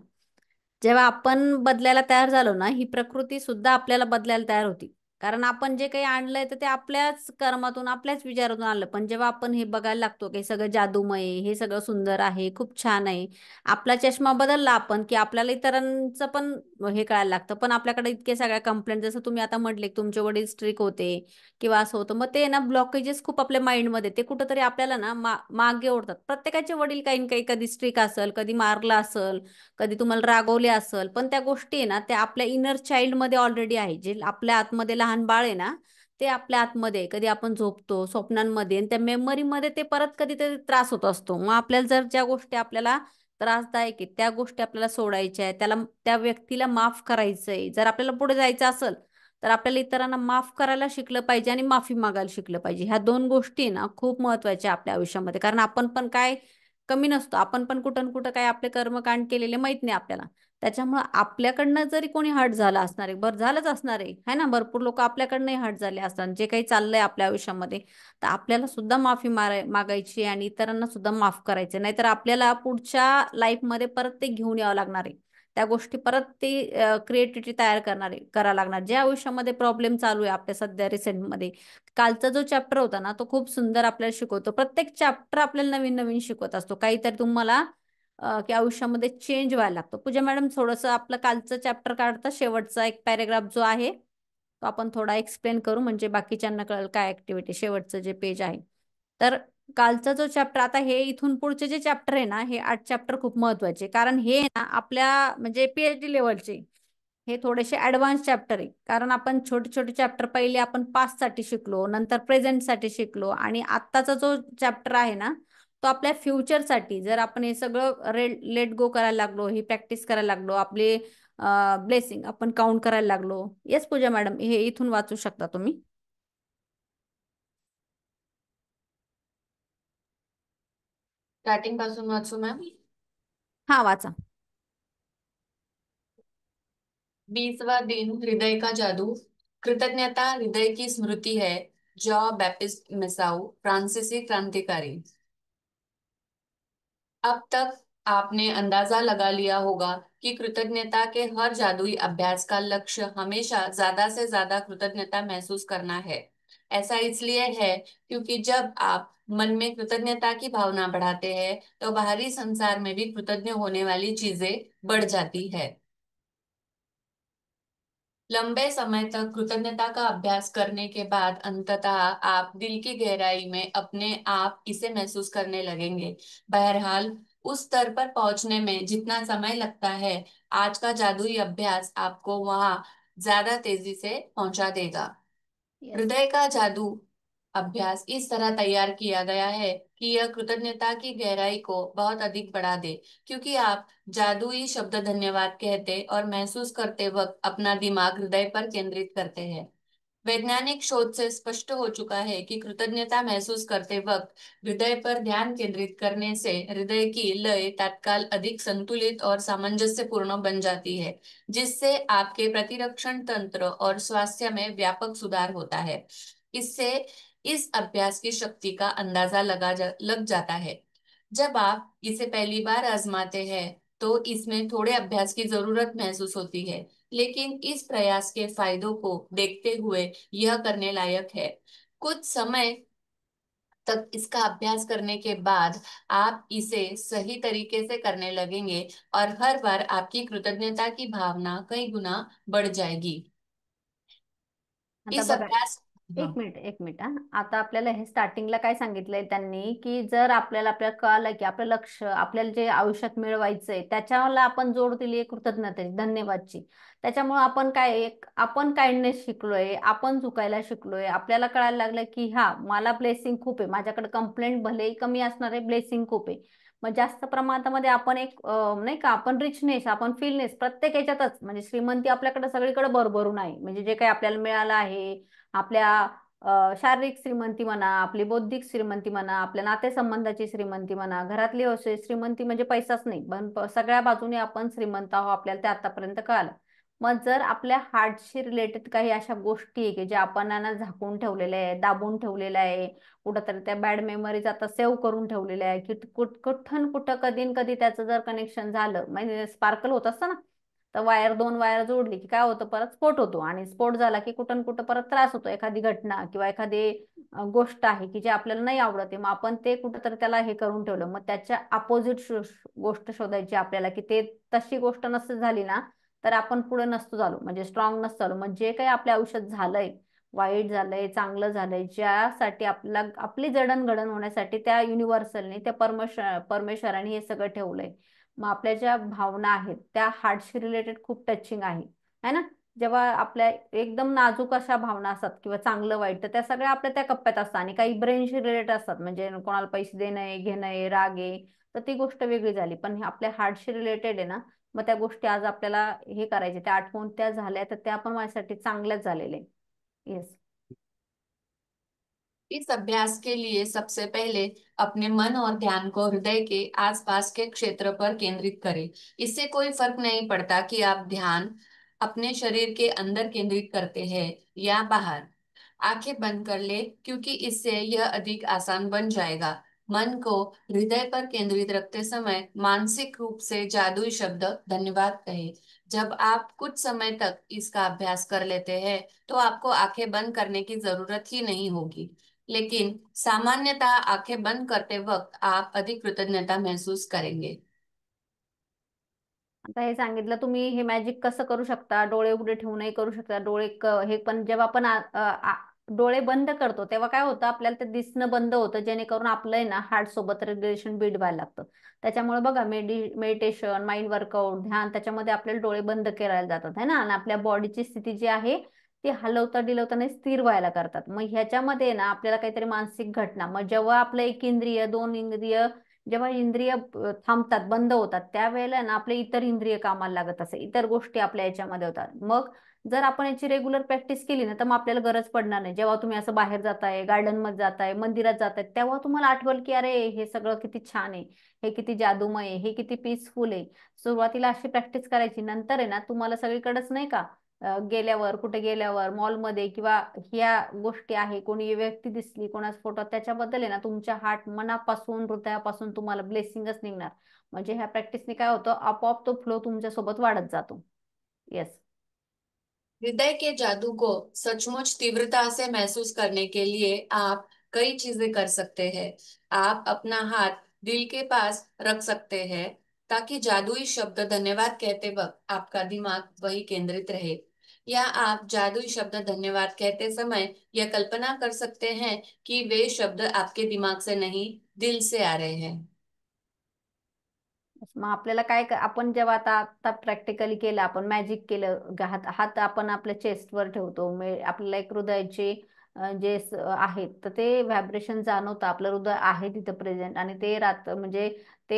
Speaker 1: जेव्हा आपण बदलायला तयार झालो ना, ही प्रकृती सुद्धा आपल्याला बदलायला तयार होती. कारण आपण जे काही आणलंय तर ते आपल्याच कर्मातून, आपल्याच विचारातून आणलं. पण जेव्हा आपण हे बघायला लागतो की हे सगळं जादूमय आहे, हे सगळं सुंदर आहे, खूप छान आहे, आपला चष्मा बदलला आपण, की आपल्याला इतरांचं पण हे कळायला लागतं. पण आपल्याकडे इतके सगळ्या कंप्लेंट, जसं तुम्ही आता म्हटले, की तुमचे वडील स्ट्रिक होते किंवा असं होतं, मग ते ना ब्लॉकेजेस खूप आपल्या माइंडमध्ये, ते कुठंतरी आपल्याला ना मागे ओढतात. प्रत्येकाचे वडील काही ना काही, कधी स्ट्रिक असेल, कधी मारलं असेल, कधी तुम्हाला रागवले असेल, पण त्या गोष्टी आहे ना, त्या आपल्या इनर चाइल्डमध्ये ऑलरेडी आहे. जे आपल्या आतमध्ये लहान बाळ आहे ना, ते आपल्या आतमध्ये आहे. कधी आपण झोपतो स्वप्नांमध्ये आणि त्या मेमरीमध्ये ते परत कधीतरी त्रास होत असतो. मग आपल्याला जर ज्या गोष्टी आपल्याला त्रासदायक आहेत, त्या गोष्टी आपल्याला सोडायच्या आहेत, त्याला त्या व्यक्तीला माफ करायचंय. जर आपल्याला पुढे जायचं असेल, तर आपल्याला इतरांना माफ करायला शिकलं पाहिजे आणि माफी मागायला शिकलं पाहिजे. ह्या दोन गोष्टी ना खूप महत्वाच्या आपल्या आयुष्यामध्ये. कारण आपण पण काय कमी नसतो, आपण पण कुठं न कुठं काय आपले कर्मकांड केलेले माहित नाही आपल्याला. त्याच्यामुळे आपल्याकडनं जरी कोणी हट झालं असणार आहे, बरं झालंच असणार आहे ना, भरपूर लोक आपल्याकडनंही हट झाले असतात, जे काही चाललंय आपल्या आयुष्यामध्ये, तर आपल्याला सुद्धा माफी मागायची आणि इतरांना सुद्धा माफ करायचे. नाहीतर आपल्याला पुढच्या लाईफमध्ये परत ते घेऊन यावं लागणार आहे. त्या गोष्टी परत ते क्रिएटिव्हिटी तयार करा लागणार. जे आयुष्यामध्ये प्रॉब्लेम चालू आहे आपल्या सध्या रिसेंटमध्ये, कालचा जो चॅप्टर होता ना, तो खूप सुंदर आपल्याला शिकवतो. प्रत्येक चॅप्टर आपल्याला नवीन नवीन शिकवत असतो. काहीतरी तुम्हाला की आयुष्यामध्ये चेंज व्हायला लागतो. पूजा मॅडम, थोडंसं आपलं कालचं चॅप्टर काढतं, शेवटचा एक पॅरेग्राफ जो आहे तो आपण थोडा एक्सप्लेन करू, म्हणजे बाकीच्यांना कळेल काय ऍक्टिव्हिटी, शेवटचं जे पेज आहे. तर कालचा जो चॅप्टर, आता हे इथून पुढचे जे चॅप्टर आहे ना, हे 8 चॅप्टर खूप महत्वाचे, कारण हे ना आपल्या म्हणजे PhD लेवलचे, हे थोडेसे ऍडव्हान्स चॅप्टर आहे. कारण आपण छोटे छोटे चॅप्टर पहिले आपण पास्ट साठी शिकलो, नंतर प्रेझेंट साठी शिकलो, आणि आत्ताचा जो चॅप्टर आहे ना तो आपल्या फ्युचरसाठी, जर आपण हे सगळं लेट गो करायला लागलो, ही प्रॅक्टिस करायला लागलो, आपले ब्लेसिंग आपण काउंट करायला लागलो. येस पूजा मॅडम, हे इथून वाचू शकता तुम्ही.
Speaker 4: स्टार्टिंग पासून वाचू मॅम.
Speaker 1: हा वाचा.
Speaker 4: 20वां दिन, हृदय का जादू। कृतज्ञता हृदय की स्मृति है। जॉ बैप्टिस्ट मिसाउ, फ्रांसीसी क्रांतिकारी। अब तक आपने अंदाजा लगा लिया होगा कि कृतज्ञता के हर जादुई अभ्यास का लक्ष्य हमेशा ज्यादा से ज्यादा कृतज्ञता महसूस करना है। ऐसा इसलिए है क्योंकि जब आप मन में कृतज्ञता की भावना बढ़ाते हैं तो बाहरी संसार में भी कृतज्ञ होने वाली चीजें बढ़ जाती है। लंबे समय तक कृतज्ञता का अभ्यास करने के बाद अंततः आप दिल की गहराई में अपने आप इसे महसूस करने लगेंगे। बहरहाल, उस स्तर पर पहुंचने में जितना समय लगता है, आज का जादुई अभ्यास आपको वहां ज्यादा तेजी से पहुंचा देगा।
Speaker 1: येस.
Speaker 4: हृदय का जादू अभ्यास इस तरह तैयार किया गया है कि यह कृतज्ञता की गहराई को बहुत अधिक बढ़ा दे, क्योंकि आप जादुई शब्द धन्यवाद कहते और महसूस करते वक्त अपना दिमाग हृदय पर केंद्रित करते हैं। वैज्ञानिक शोध से स्पष्ट हो चुका है कि कृतज्ञता महसूस करते वक्त हृदय पर ध्यान केंद्रित करने से हृदय की लय तत्काल अधिक संतुलित और सामंजस्यपूर्ण बन जाती है, जिससे आपके प्रतिरक्षण तंत्र और स्वास्थ्य में व्यापक सुधार होता है। इससे इस अभ्यास की शक्ति का अंदाजा लग जाता है। जब आप इसे पहली बार आजमाते हैं तो इसमें थोड़े अभ्यास की जरूरत महसूस होती है, लेकिन इस प्रयास के फायदों को देखते हुए यह करने लायक है। कुछ समय तक इसका अभ्यास करने के बाद आप इसे सही तरीके से करने लगेंगे और हर बार आपकी कृतज्ञता की भावना कई गुना बढ़ जाएगी।
Speaker 1: आता
Speaker 4: इस
Speaker 1: बघा,
Speaker 4: अभ्यास
Speaker 1: एक
Speaker 4: हाँ।
Speaker 1: मिनिट एक मिनिट हा. आता आपल्याला हे स्टार्टिंगला काय सांगितलंय त्यांनी, की जर आपल्याला कळालं की आपलं लक्ष आपल्याला जे आयुष्यात मिळवायचंय त्याच्याला आपण जोड दिली आहे कृतज्ञतेची, धन्यवादची. त्याच्यामुळे आपण काय आपण काइंडनेस शिकलोय, आपण चुकायला शिकलोय, आपल्याला कळायला लागलं की हा मला ब्लेसिंग खूप आहे, माझ्याकडे कंप्लेंट भलेही कमी असणार आहे, ब्लेसिंग खूप आहे. मग जास्त प्रमाणामध्ये आपण नाही का, आपण रिचनेस, आपण फीलनेस प्रत्येक याच्यातच, म्हणजे श्रीमंती आपल्याकडे सगळीकडे भरभरून आहे, म्हणजे जे काही आपल्याला मिळालं आहे, आपल्या शारीरिक श्रीमंती म्हणा, आपली बौद्धिक श्रीमंती म्हणा, आपल्या नातेसंबंधाची श्रीमंती म्हणा, घरातली श्रीमंती म्हणजे पैसाच नाही, पण सगळ्या बाजूने आपण श्रीमंत आहोत, आपल्याला ते आतापर्यंत कळालं. मग जर आपल्या हार्टशी रिलेटेड काही अशा गोष्टी आहे की ज्या आपण ना झाकून ठेवलेल्या आहे, दाबून ठेवलेल्या आहे, कुठंतरी त्या बॅड मेमरीज आता सेव्ह करून ठेवलेल्या आहे, की कुठं कुठं कधी न कधी त्याचं जर कनेक्शन झालं, म्हणजे स्पार्कल होत असतं ना, तर दोन वायर जोडली की काय होतं, परत स्फोट होतो, आणि स्फोट झाला की कुठं न कुठं परत त्रास होतो. एखादी घटना किंवा एखादी गोष्ट आहे की जे आपल्याला नाही आवडत आहे, मग आपण ते कुठंतरी त्याला हे करून ठेवलं, मग त्याच्या अपोजिट गोष्ट शोधायची आपल्याला, की ते तशी गोष्ट नसते झाली ना तर आपण पुढे नसतो झालो, म्हणजे स्ट्रॉंग नसतो झालो. मग जे काही आपल्या आयुष्यात झालंय, वाईट झालंय, चांगलं झालंय, ज्यासाठी आपल्याला आपली जडणघडण होण्यासाठी त्या युनिव्हर्सलने, त्या परमेश्वराने हे सगळं ठेवलंय. मग आपल्या ज्या भावना आहेत त्या हार्टशी रिलेटेड खूप टचिंग आहे ना. जेव्हा आपल्या एकदम नाजूक अशा भावना असतात किंवा चांगलं वाईट, तर त्या सगळ्या आपल्या त्या कप्प्यात असतात, आणि काही ब्रेनशी रिलेटेड असतात, म्हणजे कोणाला पैसे देणं आहे, घेणं आहे, राग आहे, तर ती गोष्ट वेगळी झाली. पण हे आपल्या हार्टशी रिलेटेड आहे ना, मग त्या गोष्टी आज आपल्याला हे करायचे, त्या आठवून त्या झाल्या तर त्या पण माझ्यासाठी चांगल्याच झालेल्या. येस.
Speaker 4: इस अभ्यास के लिए सबसे पहले अपने मन और ध्यान को हृदय के आसपास के क्षेत्र पर केंद्रित करें। इससे कोई फर्क नहीं पड़ता कि आप ध्यान अपने शरीर के अंदर केंद्रित करते हैं या बाहर। आंखें बंद कर ले, क्योंकि इससे यह अधिक आसान बन जाएगा। मन को हृदय पर केंद्रित रखते समय मानसिक रूप से जादुई शब्द धन्यवाद कहे। जब आप कुछ समय तक इसका अभ्यास कर लेते हैं तो आपको आंखें बंद करने की जरूरत ही नहीं होगी, लेकिन सामान्यतः आंखें बंद करते वक्त आप अधिक कृतज्ञता महसूस करेंगे।
Speaker 1: आता हे सांगितलं तुम्ही, हे मॅजिक कसं करू शकता, डोळे उघडे ठेवूनही करू शकता, हे पण जेव्हा आपण डोळे बंद करतो तेव्हा काय होतं, आपल्याला ते दिसणं बंद होतं, जेणेकरून आपलं आहे ना हार्ट सोबत रेग्युलेशन बीट व्हायला लागतं. त्याच्यामुळे बघा, मेडिटेशन, माइंड वर्कआउट, ध्यान, त्याच्यामध्ये आपल्याला डोळे बंद करायला जातात है ना, आणि आपल्या बॉडीची स्थिती जी आहे ती हलवता डिलवताना स्थिर व्हायला करतात. मग ह्याच्यामध्ये ना आपल्याला काहीतरी मानसिक घटना, मग जेव्हा आपलं एक इंद्रिय, दोन इंद्रिय, जेव्हा इंद्रिय थांबतात, बंद होतात, त्यावेळेला ना आपले इतर इंद्रिय कामाला लागत असे, इतर गोष्टी आपल्या याच्यामध्ये होतात. मग जर आपण याची रेग्युलर प्रॅक्टिस केली ना, तर मग आपल्याला गरज पडणार नाही. जेव्हा तुम्ही असं बाहेर जाताय, गार्डन मध्ये जाताय, मंदिरात जाताय, तेव्हा तुम्हाला आठवल की अरे हे सगळं किती छान आहे, हे किती जादूमय आहे, हे किती पीसफुल आहे. सुरुवातीला अशी प्रॅक्टिस करायची, नंतर आहे ना तुम्हाला सगळीकडेच नाही का, गेल्यावर, कुठे गेल्यावर, मॉलमध्ये किंवा ह्या गोष्टी आहे, कोणी व्यक्ती दिसली, कोणाचा फोटो, त्याच्याबद्दल आहे ना तुमच्या हार्ट, मनापासून, हृदयापासून तुम्हाला ब्लेसिंगच निघणार. म्हणजे ह्या प्रॅक्टिसने काय होतं, आपोआप तो फ्लो तुमच्या सोबत वाढत जातो. येस.
Speaker 4: हृदय के जादू को सचमुच तीव्रता से महसूस करने के लिए आप कई चीजें कर सकते हैं। आप अपना हाथ दिल के पास रख सकते हैं ताकि जादुई शब्द धन्यवाद कहते वक्त आपका दिमाग वही केंद्रित रहे। या आप जादुई शब्द धन्यवाद कहते समय यह कल्पना कर सकते हैं कि वे शब्द आपके दिमाग से नहीं, दिल से आ रहे हैं।
Speaker 1: मग आपल्याला काय आपण जेव्हा आता आता प्रॅक्टिकली केलं, आपण मॅजिक केलं, हात हात आपण आपल्या चेस्टवर ठेवतो, आपल्याला एक हृदयाचे आहेत, तर ते व्हायब्रेशन जाणवतं, आपलं हृदय आहे तिथं प्रेझेंट, आणि ते म्हणजे ते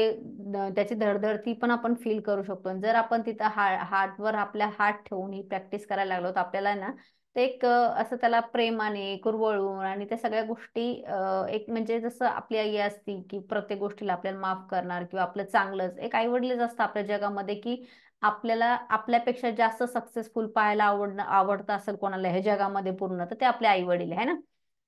Speaker 1: त्याची धडधड ती पण आपण फील करू शकतो. आणि जर आपण तिथं हार्टवर आपल्या हात ठेवून ही प्रॅक्टिस करायला लागलो, तर आपल्याला ना ते एक असं त्याला प्रेमाने कुरवळून, आणि त्या सगळ्या गोष्टी एक म्हणजे जसं आपली आई असती की प्रत्येक गोष्टीला आपल्याला माफ करणार, किंवा आपलं चांगलंच, एक आई वडीलच असतं आपल्या जगामध्ये की आपल्याला आपल्यापेक्षा जास्त सक्सेसफुल पाहायला आवडतं असेल कोणाला ह्या जगामध्ये पूर्ण, तर ते आपले आई वडील आहे ना.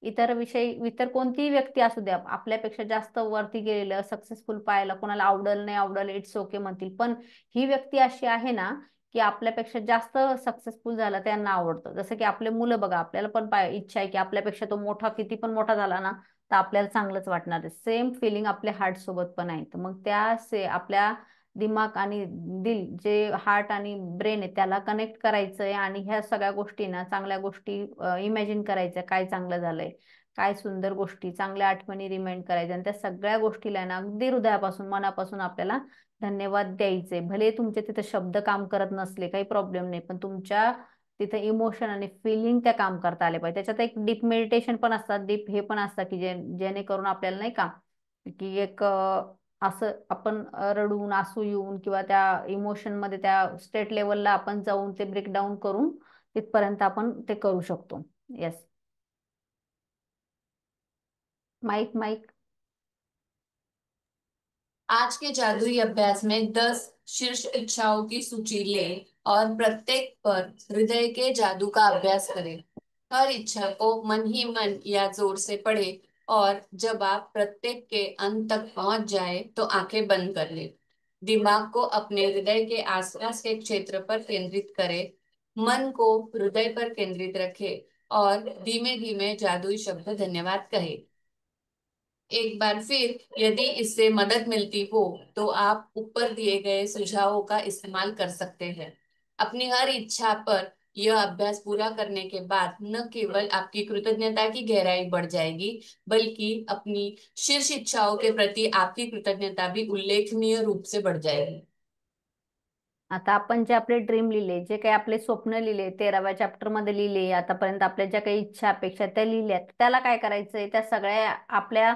Speaker 1: इतर कोणतीही व्यक्ती असू द्या, आपल्यापेक्षा जास्त वरती गेलेलं सक्सेसफुल पाहायला कोणाला आवडल नाही आवडल, इट्स ओके म्हणतील, पण ही व्यक्ती अशी आहे ना की आपल्यापेक्षा जास्त सक्सेसफुल झाला त्यांना आवडतं. जसं की आपले मुलं बघा, आपल्याला पण इच्छा आहे की आपल्यापेक्षा तो मोठा, किती पण मोठा झाला ना तर आपल्याला चांगलंच वाटणार आहे. सेम फिलिंग आपल्या हार्ट सोबत पण आहे. तर मग आपल्या दिमाग आणि दिल, जे हार्ट आणि ब्रेन आहे, त्याला कनेक्ट करायचंय, आणि ह्या सगळ्या गोष्टींना, चांगल्या गोष्टी इमॅजिन करायच्या, काय चांगलं झालंय, काय सुंदर गोष्टी, चांगल्या आठवणी रिमाइंड करायच्या, आणि त्या सगळ्या गोष्टीला ना अगदी हृदयापासून, मनापासून आपल्याला धन्यवाद द्यायचे. भले तुमचे तिथे शब्द काम करत नसले, काही प्रॉब्लेम नाही, पण तुमच्या तिथे इमोशन आणि फिलिंग त्या काम करता आले पाहिजे. त्याच्यात एक डीप मेडिटेशन पण असतात, डीप हे पण असतात की जेणेकरून आपल्याला नाही का की एक असं आपण रडून, आसू येऊन, किंवा त्या इमोशन मध्ये त्या स्टेट लेवलला आपण जाऊन ते ब्रेकडाऊन करून तिथपर्यंत आपण ते करू शकतो. येस. Mike mike.
Speaker 4: आज के जादुई अभ्यास में 10 शीर्ष इच्छाओं की सूची लें और प्रत्येक पर हृदय के जादू का अभ्यास करें। हर इच्छा को मन ही मन या जोर से पढ़े और जब आप प्रत्येक के अंत तक पहुंच जाए तो आंखें बंद कर ले। दिमाग को अपने हृदय के आसपास के क्षेत्र पर केंद्रित करें। मन को हृदय पर केंद्रित रखें और धीमे धीमे जादुई शब्द धन्यवाद कहे। एक बार फिर यदि इससे मदद मिलती हो तो आप ऊपर दिए गए सुझावों का इस्तेमाल कर सकते हैं। अपनी हर इच्छा पर यह अभ्यास पूरा करने के बाद न केवल आपकी कृतज्ञता की गहराई बढ़ जाएगी, बल्कि अपनी शीर्ष इच्छाओं के प्रति आपकी कृतज्ञता भी उल्लेखनीय रूप से बढ़ जाएगी।
Speaker 1: आता आपण जे आपले ड्रीम लिहिले, जे काही आपले स्वप्न लिहिले, 13व्या चॅप्टर मध्ये लिहिले, आतापर्यंत आपल्या ज्या काही इच्छा अपेक्षा त्या लिहिल्यात, त्याला काय करायचंय, त्या सगळ्या आपल्या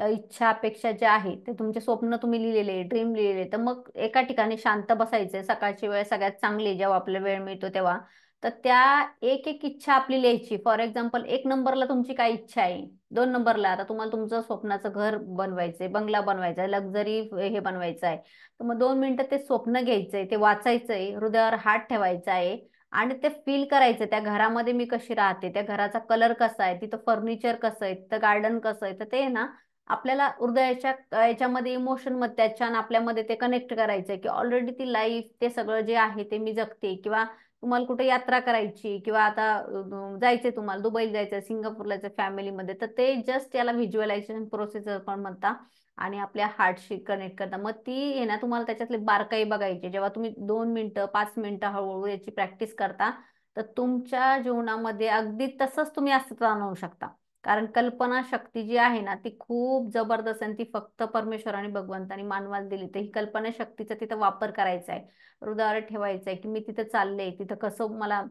Speaker 1: इच्छा अपेक्षा ज्या आहेत, ते तुमचे स्वप्न तुम्ही लिहिलेले, ड्रीम लिहिलेले, तर मग एका ठिकाणी शांत बसायचंय. सकाळची वेळ सगळ्यात चांगली, जेव्हा आपल्याला वेळ मिळतो तेव्हा. तर त्या एक एक इच्छा आपली लिहायची. फॉर एक्झाम्पल, 1 नंबरला तुमची काय इच्छा आहे, 2 नंबरला आता तुम्हाला तुमचं स्वप्नाचं घर बनवायचंय, बंगला बनवायचा आहे, लक्झरी हे बनवायचं आहे, तर मग 2 मिनिटं ते स्वप्न घ्यायचंय, ते वाचायचंय, हृदयावर हात ठेवायचा आहे, आणि ते फील करायचं त्या घरामध्ये मी कशी राहते, त्या घराचा कलर कसा आहे, तिथं फर्निचर कसं आहे, तिथं गार्डन कसं आहे, तर ते ना आपल्याला हृदयाच्या याच्यामध्ये, इमोशन मध्ये, त्याच्या आणि आपल्यामध्ये ते कनेक्ट करायचंय की ऑलरेडी ती लाईफ, ते सगळं जे आहे ते मी जगते. किंवा तुम्हाला कुठे यात्रा करायची, किंवा आता जायचंय, तुम्हाला दुबईला जायचंय, सिंगापूरला जायचंय फॅमिलीमध्ये, तर ते जस्ट याला व्हिज्युअलायझेशन प्रोसेस पण म्हणता. आणि आपल्या हार्टशी कनेक्ट करता. मग ती आहे ना तुम्हाला त्याच्यातले बारकाई बघायचे. जेव्हा तुम्ही 2 मिनिटं 5 मिनिटं हळूहळू याची प्रॅक्टिस करता तर तुमच्या जीवनामध्ये अगदी तसंच तुम्ही अस्तित्वात आणू शकता. कारण कल्पना शक्ती जी आहे ना ती खूप जबरदस्त आणि ती फक्त परमेश्वर आणि भगवंतानी मानवाला दिली. तर ही कल्पना शक्तीचा तिथं वापर करायचा आहे. हृदयावर ठेवायचं आहे की मी तिथं चालले, तिथं कसं मला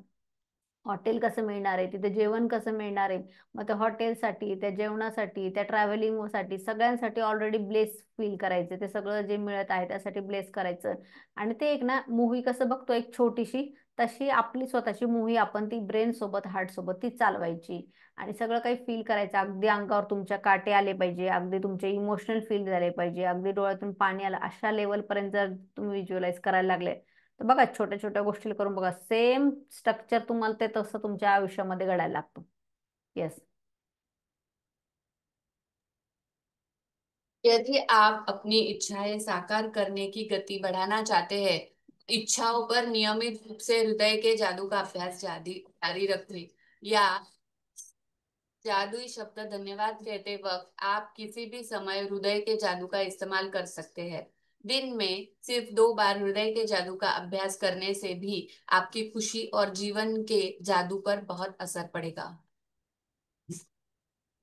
Speaker 1: हॉटेल कसं मिळणार आहे, तिथे जेवण कसं मिळणार आहे. मग त्या हॉटेलसाठी, त्या जेवणासाठी, त्या ट्रॅव्हलिंगसाठी सगळ्यांसाठी ऑलरेडी ब्लेस फील करायचं. ते सगळं जे मिळत आहे त्यासाठी ब्लेस करायचं. आणि ते एक ना मूव्ही कसं बघतो एक छोटीशी, तशी आपली स्वतःची मूव्ही आपण ती ब्रेन सोबत हार्ट सोबत ती चालवायची. आणि सगळं काही फील करायचं. अगदी अंगावर तुमच्या काटे आले पाहिजे, अगदी तुमचे इमोशनल फील झाले पाहिजे, अगदी डोळ्यातून पाणी आलं, अशा लेवलपर्यंत जर तुम्ही व्हिज्युअलाइज करायला लागले तर बघा छोट्या छोट्या गोष्टी करून बघा, सेम स्ट्रक्चर तुम्हाला ते तसं तुमच्या आयुष्यामध्ये घडायला लागतं. येस.
Speaker 4: यदि आप अपनी इच्छाएं साकार करने की गति बढ़ाना चाहते हैं, इच्छाओं पर नियमित रूप से हृदय के जादू का अभ्यास जारी जारी रखें, या जादुई शब्द धन्यवाद कहते वक्त आप किसी भी समय हृदय के जादू का इस्तेमाल कर सकते हैं। दिन में सिर्फ 2 बार हृदय के जादू का अभ्यास करने से भी आपकी खुशी और जीवन के जादू पर बहुत असर पड़ेगा।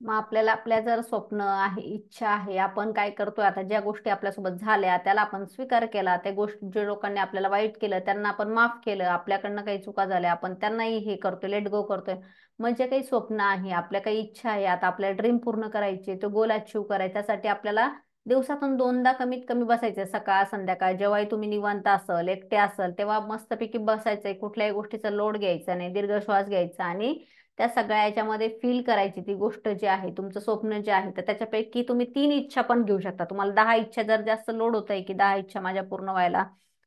Speaker 1: मग आपल्याला आपल्या जर स्वप्न आहे, इच्छा आहे, आपण काय करतोय आता, ज्या गोष्टी आपल्यासोबत झाल्या त्याला आपण स्वीकार केला, त्या गोष्टी जे लोकांनी आपल्याला वाईट केलं त्यांना आपण माफ केलं, आपल्याकडनं काही चुका झाल्या आपण त्यांनाही हे करतोय, लेट गो करतोय. म्हणजे काही स्वप्न आहे, आपल्या काही इच्छा आहे, आता आपल्या ड्रीम पूर्ण करायची, तो गोल अचीव करायचा, त्यासाठी आपल्याला दिवसातून 2दा कमीत कमी बसायचं. सकाळ संध्याकाळ जेव्हाही तुम्ही निवांत असल, एकटे असल, तेव्हा मस्तपैकी बसायचंय. कुठल्याही गोष्टीचा लोड घ्यायचा नाही, दीर्घ श्वास घ्यायचा आणि त्या सगळ्या याच्यामध्ये फील करायची ती गोष्ट जी आहे, तुमचं स्वप्न जे आहे. तर त्याच्यापैकी तुम्ही 3 इच्छा पण घेऊ शकता. तुम्हाला 10 इच्छा जर जास्त लोड होत आहे की 10 इच्छा माझ्या पूर्ण व्हायला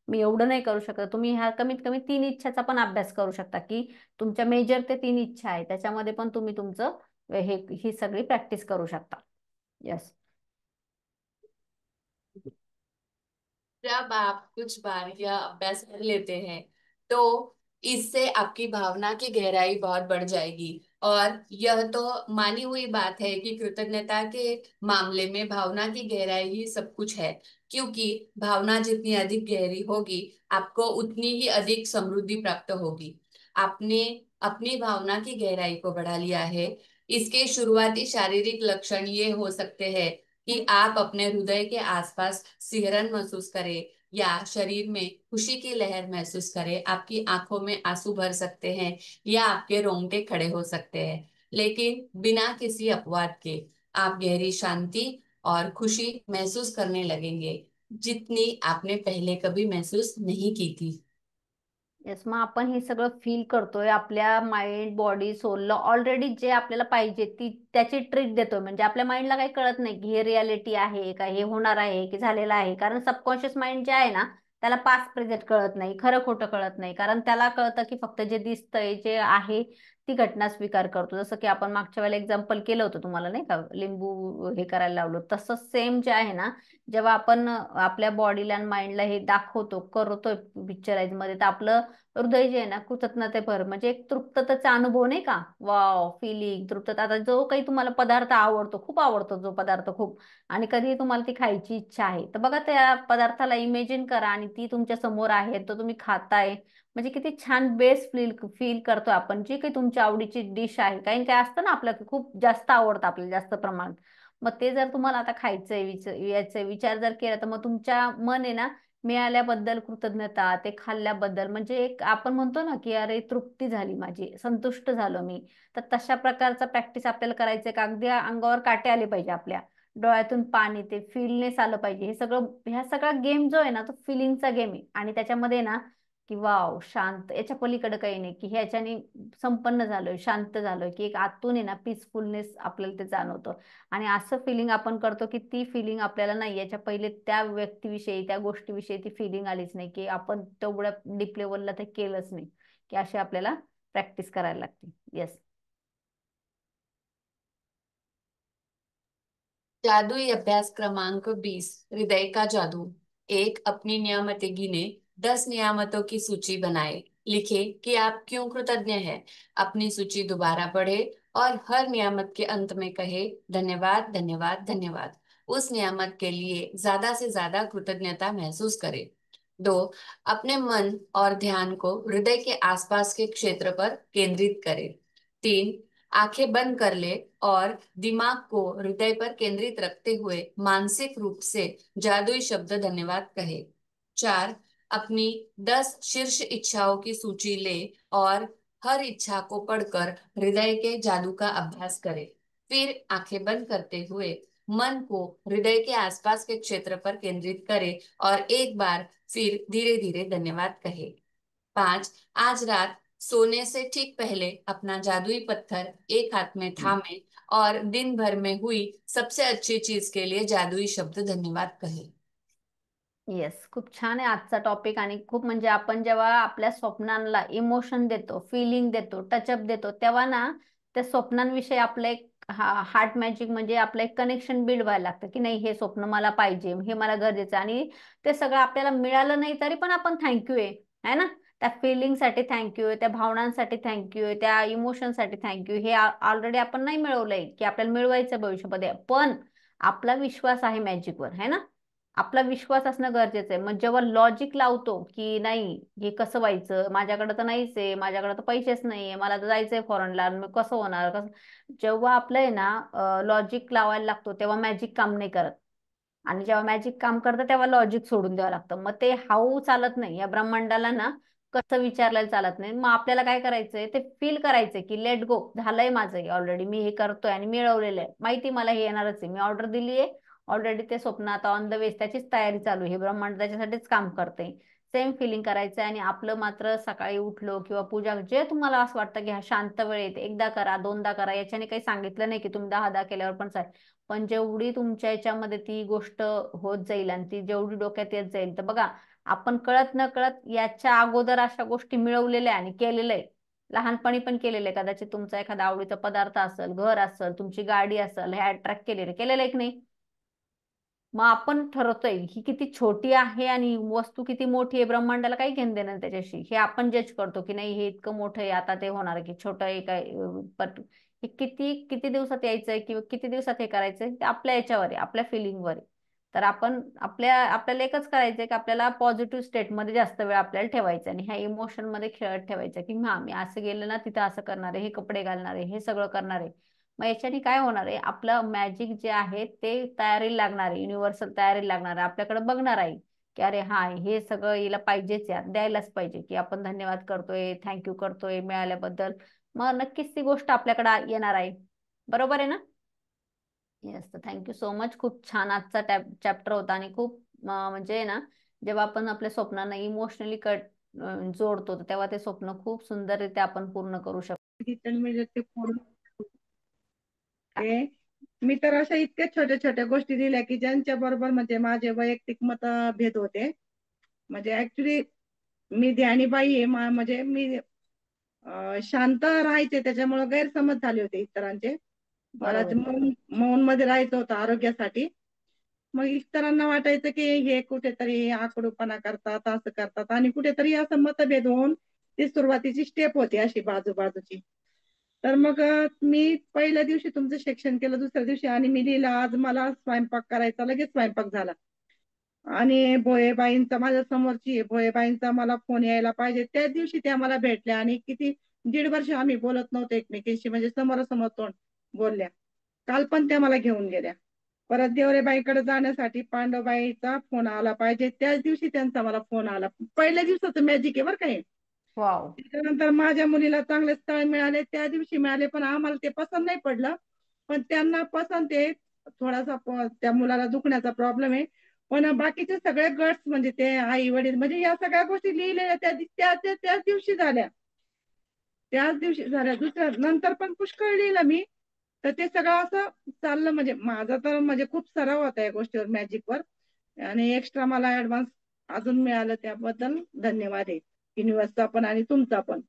Speaker 1: मी एवढं नाही करू शकत, तुम्ही ह्या कमीत कमी 3 इच्छाचा पण अभ्यास करू शकता की तुमच्या मेजर ते 3 इच्छा आहे त्याच्यामध्ये पण तुम्ही तुमचं हे ही सगळी प्रॅक्टिस करू शकता. येस.
Speaker 4: जब आप कुछ बार यह अभ्यास कर लेते हैं तो इससे आपकी भावना की गहराई बहुत बढ़ जाएगी। और यह तो मानी हुई बात है कि कृतज्ञता के मामले में भावना की गहराई ही सब कुछ है, क्योंकि भावना जितनी अधिक गहरी होगी आपको उतनी ही अधिक समृद्धि प्राप्त होगी। आपने अपनी भावना की गहराई को बढ़ा लिया है। इसके शुरुआती शारीरिक लक्षण ये हो सकते हैं कि आप अपने हृदय के आसपास सिहरन महसूस करें, या शरीर में खुशी की लहर महसूस करें। आपकी आंखों में आंसू भर सकते हैं, या आपके रोंगटे खड़े हो सकते हैं। लेकिन बिना किसी अपवाद के आप गहरी शांति और खुशी महसूस करने लगेंगे, जितनी आपने पहले कभी महसूस नहीं की थी।
Speaker 1: येस. मग आपण हे सगळं फील करतोय आपल्या माइंड बॉडी सोलला, ऑलरेडी जे आपल्याला पाहिजे ती त्याची ट्रीट देतोय. म्हणजे आपल्या माइंडला काही कळत नाही की हे रियालिटी आहे का, हे होणार आहे की झालेलं आहे. कारण सबकॉन्शियस माइंड जे आहे ना त्याला पास्ट प्रेझेंट कळत नाही, खरं खोटं कळत नाही. कारण त्याला कळतं की फक्त जे दिसतंय जे आहे ती घटना स्वीकार करतो. जसं की आपण मागच्या वेळेला एक्झाम्पल केलं होतं तुम्हाला नाही का, लिंबू हे करायला लावलं, तसं सेम जे आहे ना, जेव्हा आपण आपल्या बॉडीला आणि माइंडला हे दाखवतो करतोय पिक्चराइज मध्ये, तर आपलं हृदय जे आहे ना कृतज्ञतेभर, म्हणजे एक तृप्ततेचा अनुभव नाही का, वाव फिलिंग तृप्तता. आता जो काही तुम्हाला पदार्थ आवडतो, खूप आवडतो जो पदार्थ खूप, आणि कधी तुम्हाला ती खायची इच्छा आहे, तर बघा त्या पदार्थाला इमेजिन करा आणि ती तुमच्या समोर आहे, तो तुम्ही खाताय. म्हणजे किती छान बेस्ट फील फील करतो आपण. जी काही तुमच्या आवडीची डिश आहे, काही काय असतं ना आपलं की खूप जास्त आवडतं आपल्याला जास्त प्रमाणात, मग ते जर तुम्हाला आता खायचंय याचा विचार जर केला तर मग तुमच्या मन आहे ना मिळाल्याबद्दल कृतज्ञता, ते खाल्ल्याबद्दल म्हणजे एक आपण म्हणतो ना की अरे तृप्ती झाली माझी, संतुष्ट झालो मी. तर तशा प्रकारचा प्रॅक्टिस आपल्याला करायचंय का अगदी अंगावर काटे आले पाहिजे, आपल्या डोळ्यातून पाणी, ते फीलनेस आलं पाहिजे. हे सगळं, ह्या सगळा गेम जो आहे ना तो फिलिंगचा गेम आहे. आणि त्याच्यामध्ये ना की वाव शांत, याच्या पलीकडे काही नाही की ह्याच्याने संपन्न झालोय, शांत झालोय, की एक आतून आहे ना पीसफुलनेस आपल्याला ते जाणवतं. आणि असं फिलिंग आपण करतो की ती फिलिंग आपल्याला नाही याच्या पहिले त्या व्यक्तीविषयी त्या गोष्टीविषयी ती फिलिंग आलीच नाही, की आपण तेवढ्या डीप लेवलला ते केलंच नाही, की अशी आपल्याला प्रॅक्टिस करायला लागते. येस.
Speaker 4: जादुई अभ्यास क्रमांक 20, हृदय का जादू। एक, अपनी नियामतें गिने। 10 नियामतों की सूची बनाए। लिखे कि आप क्यों कृतज्ञ हैं। अपनी सूची दोबारा पढ़े और हर नियामत के अंत में कहे, धन्यवाद धन्यवाद धन्यवाद। उस नियामत के लिए ज्यादा से ज्यादा कृतज्ञता महसूस करें। 2, अपने मन और ध्यान को हृदय के आसपास के क्षेत्र पर केंद्रित करें। 3, आंखें बंद कर ले और दिमाग को हृदय पर केंद्रित रखते हुए मानसिक रूप से जादुई शब्द धन्यवाद कहे। 4, अपनी 10 शीर्ष इच्छाओं की सूची ले और हर इच्छा को पढ़कर हृदय के जादू का अभ्यास करें। फिर आंखें बंद करते हुए मन को हृदय के आसपास के क्षेत्र पर केंद्रित करें और एक बार फिर धीरे धीरे धन्यवाद कहे। 5, आज रात सोने से ठीक पहले अपना जादुई पत्थर एक हाथ में थामे और दिन भर में हुई सबसे अच्छी चीज के लिए जादुई शब्द धन्यवाद कहे।
Speaker 1: येस, खूप छान आहे आजचा टॉपिक. आणि खूप म्हणजे आपण जेव्हा आपल्या स्वप्नांना इमोशन देतो, फिलिंग देतो, टचअप देतो, तेव्हा ना त्या स्वप्नांविषयी आपलं एक हार्ट मॅजिक म्हणजे आपलं एक कनेक्शन बिल्ड व्हायला लागतं की नाही, हे स्वप्न मला पाहिजे, हे मला गरजेचं आहे. आणि ते सगळं आपल्याला मिळालं नाही तरी पण आपण थँक्यू आहे ना. त्या फिलिंगसाठी थँक्यू आहे, त्या भावनांसाठी थँक्यू आहे, त्या इमोशनसाठी थँक्यू. हे ऑलरेडी आपण नाही मिळवलंय की आपल्याला मिळवायचं भविष्यामध्ये, पण आपला विश्वास आहे मॅजिकवर, है ना. आपला विश्वास असणं गरजेचं आहे. मग जेव्हा लॉजिक लावतो की नाही, हे कसं व्हायचं, माझ्याकडे तर नाहीच आहे, माझ्याकडे तर पैसेच नाहीये, मला तर जायचंय फॉरेनला, मग कसं होणार, कसं. जेव्हा आपलं आहे ना लॉजिक लावायला लागतो तेव्हा मॅजिक काम नाही करत. आणि जेव्हा मॅजिक काम करतं तेव्हा लॉजिक सोडून द्यावं लागतं. मग ते हाऊ चालत नाही या ब्रह्मांडाला ना, कसं विचारलेलं चालत नाही. मग आपल्याला काय करायचंय, ते फील करायचंय की लेट गो, झालंय माझं ऑलरेडी, मी हे करतोय आणि मिळवलेलं आहे, माहिती मला हे येणारच आहे, मी ऑर्डर दिली आहे ऑलरेडी, ते स्वप्न आता ऑन द वेज, त्याचीच तयारी चालू आहे, ब्रह्मांड त्याच्यासाठीच काम करते. सेम फिलिंग करायचं. आणि आपलं मात्र सकाळी उठलो किंवा पूजा, जे तुम्हाला असं वाटतं की हा शांत वेळेत एकदा करा, दोनदा करा, याच्याने काही सांगितलं नाही की तुम्ही 10 केल्यावर पण चालेल. पण जेवढी तुमच्या याच्यामध्ये ती गोष्ट होत जाईल आणि ती जेवढी डोक्यात येत जाईल, तर बघा, आपण कळत न कळत याच्या अगोदर अशा गोष्टी मिळवलेल्या आणि केलेल्या आहे. लहानपणी पण केलेलं आहे. कदाचित तुमचा एखादा आवडीचा पदार्थ असेल, घर असेल, तुमची गाडी असेल, हे अट्रॅक्ट केलेलं आहे की नाही. मग आपण ठरवतोय ही किती छोटी आहे आणि वस्तू किती मोठी आहे, ब्रह्मांडाला काही घेणं देणं नाही त्याच्याशी. हे आपण जज करतो की नाही, हे इतकं मोठं आहे, आता ते होणार आहे की छोटं आहे काय. पण हे किती किती दिवसात यायचंय किंवा किती दिवसात हे करायचंय, ते आपल्या याच्यावर आहे, आपल्या फिलिंगवर आहे. तर आपण आपल्याला एकच करायचंय की आपल्याला पॉझिटिव्ह स्टेटमध्ये जास्त वेळ आपल्याला ठेवायचं आणि ह्या इमोशन मध्ये खेळत ठेवायचं की हा, मी असं गेलं ना तिथं असं करणार आहे, हे कपडे घालणार आहे, हे सगळं करणार आहे. मग याच्याने काय होणार आहे, आपलं मॅजिक जे आहे ते तयारीला लागणार आहे, युनिव्हर्सल तयारीला लागणार आहे, आपल्याकडे बघणार आहे की अरे हा, हे सगळं हिला पाहिजेच, यात द्यायलाच पाहिजे, की आपण धन्यवाद करतोय, थँक्यू करतोय मिळाल्याबद्दल. मग नक्कीच ती गोष्ट आपल्याकडे येणार आहे. बरोबर आहे ना. येस, तर थँक्यू सो मच. खूप छान आजचा चॅप्टर होता. आणि खूप म्हणजे ना, जेव्हा आपण आपल्या स्वप्नांना इमोशनली जोडतो, तर तेव्हा ते स्वप्न खूप सुंदररित्या आपण पूर्ण करू शकतो.
Speaker 5: ते पूर्ण ते मी तर अशा इतक्या छोट्या छोट्या गोष्टी दिल्या की ज्यांच्या बरोबर म्हणजे माझे वैयक्तिक मतभेद होते. म्हणजे ऍक्च्युली मी ध्यानीबाई आहे, म्हणजे मी शांत राहायचे, त्याच्यामुळे गैरसमज झाले होते इतरांचे. मला
Speaker 1: बरोबर.
Speaker 5: मौन मध्ये राहायचं होतं आरोग्यासाठी. मग इतरांना वाटायचं की हे कुठेतरी आकडूपणा करतात, असं करतात, आणि कुठेतरी असं मतभेद होऊन ती सुरुवातीची स्टेप होती अशी बाजूची. तर मग मी पहिल्या दिवशी तुमचं सेक्शन केलं, दुसऱ्या दिवशी आणि मी लिहिलं आज मला स्वयंपाक करायचा, लगेच स्वयंपाक झाला. आणि भोयेबाईंचा, माझ्या समोरची भोयेबाईंचा मला फोन यायला पाहिजे, त्याच दिवशी त्या मला भेटल्या आणि किती 1.5 वर्ष आम्ही बोलत नव्हतो एकमेकींशी, म्हणजे समोरासमोर तोंड बोलल्या. काल पण त्या मला घेऊन गेल्या. परत देवरेबाईकडे जाण्यासाठी पांडवबाईचा फोन आला पाहिजे, त्याच दिवशी त्यांचा मला फोन आला. पहिल्या दिवसाचं मॅजिक आहे बरं काही.
Speaker 1: वाव.
Speaker 5: त्याच्यानंतर माझ्या मुलीला चांगले स्थळ मिळाले, त्या दिवशी मिळाले, पण आम्हाला ते पसंत नाही पडलं. पण त्यांना पसंत आहे. थोडासा त्या मुलाला दुखण्याचा प्रॉब्लेम आहे, पण बाकीचे सगळे गट्स म्हणजे ते आई वडील म्हणजे या सगळ्या गोष्टी लिहिलेल्या त्याच दिवशी झाल्या. दुसऱ्या नंतर पण पुष्कळ लिहिलं मी. तर ते सगळं असं चाललं. म्हणजे माझा तर म्हणजे खूप सराव होता या गोष्टीवर, मॅजिकवर. आणि एक्स्ट्रा मला ऍडव्हान्स अजून मिळालं, त्याबद्दल धन्यवाद आहे युनिव्हर्सचा पण आणि तुमचा पण.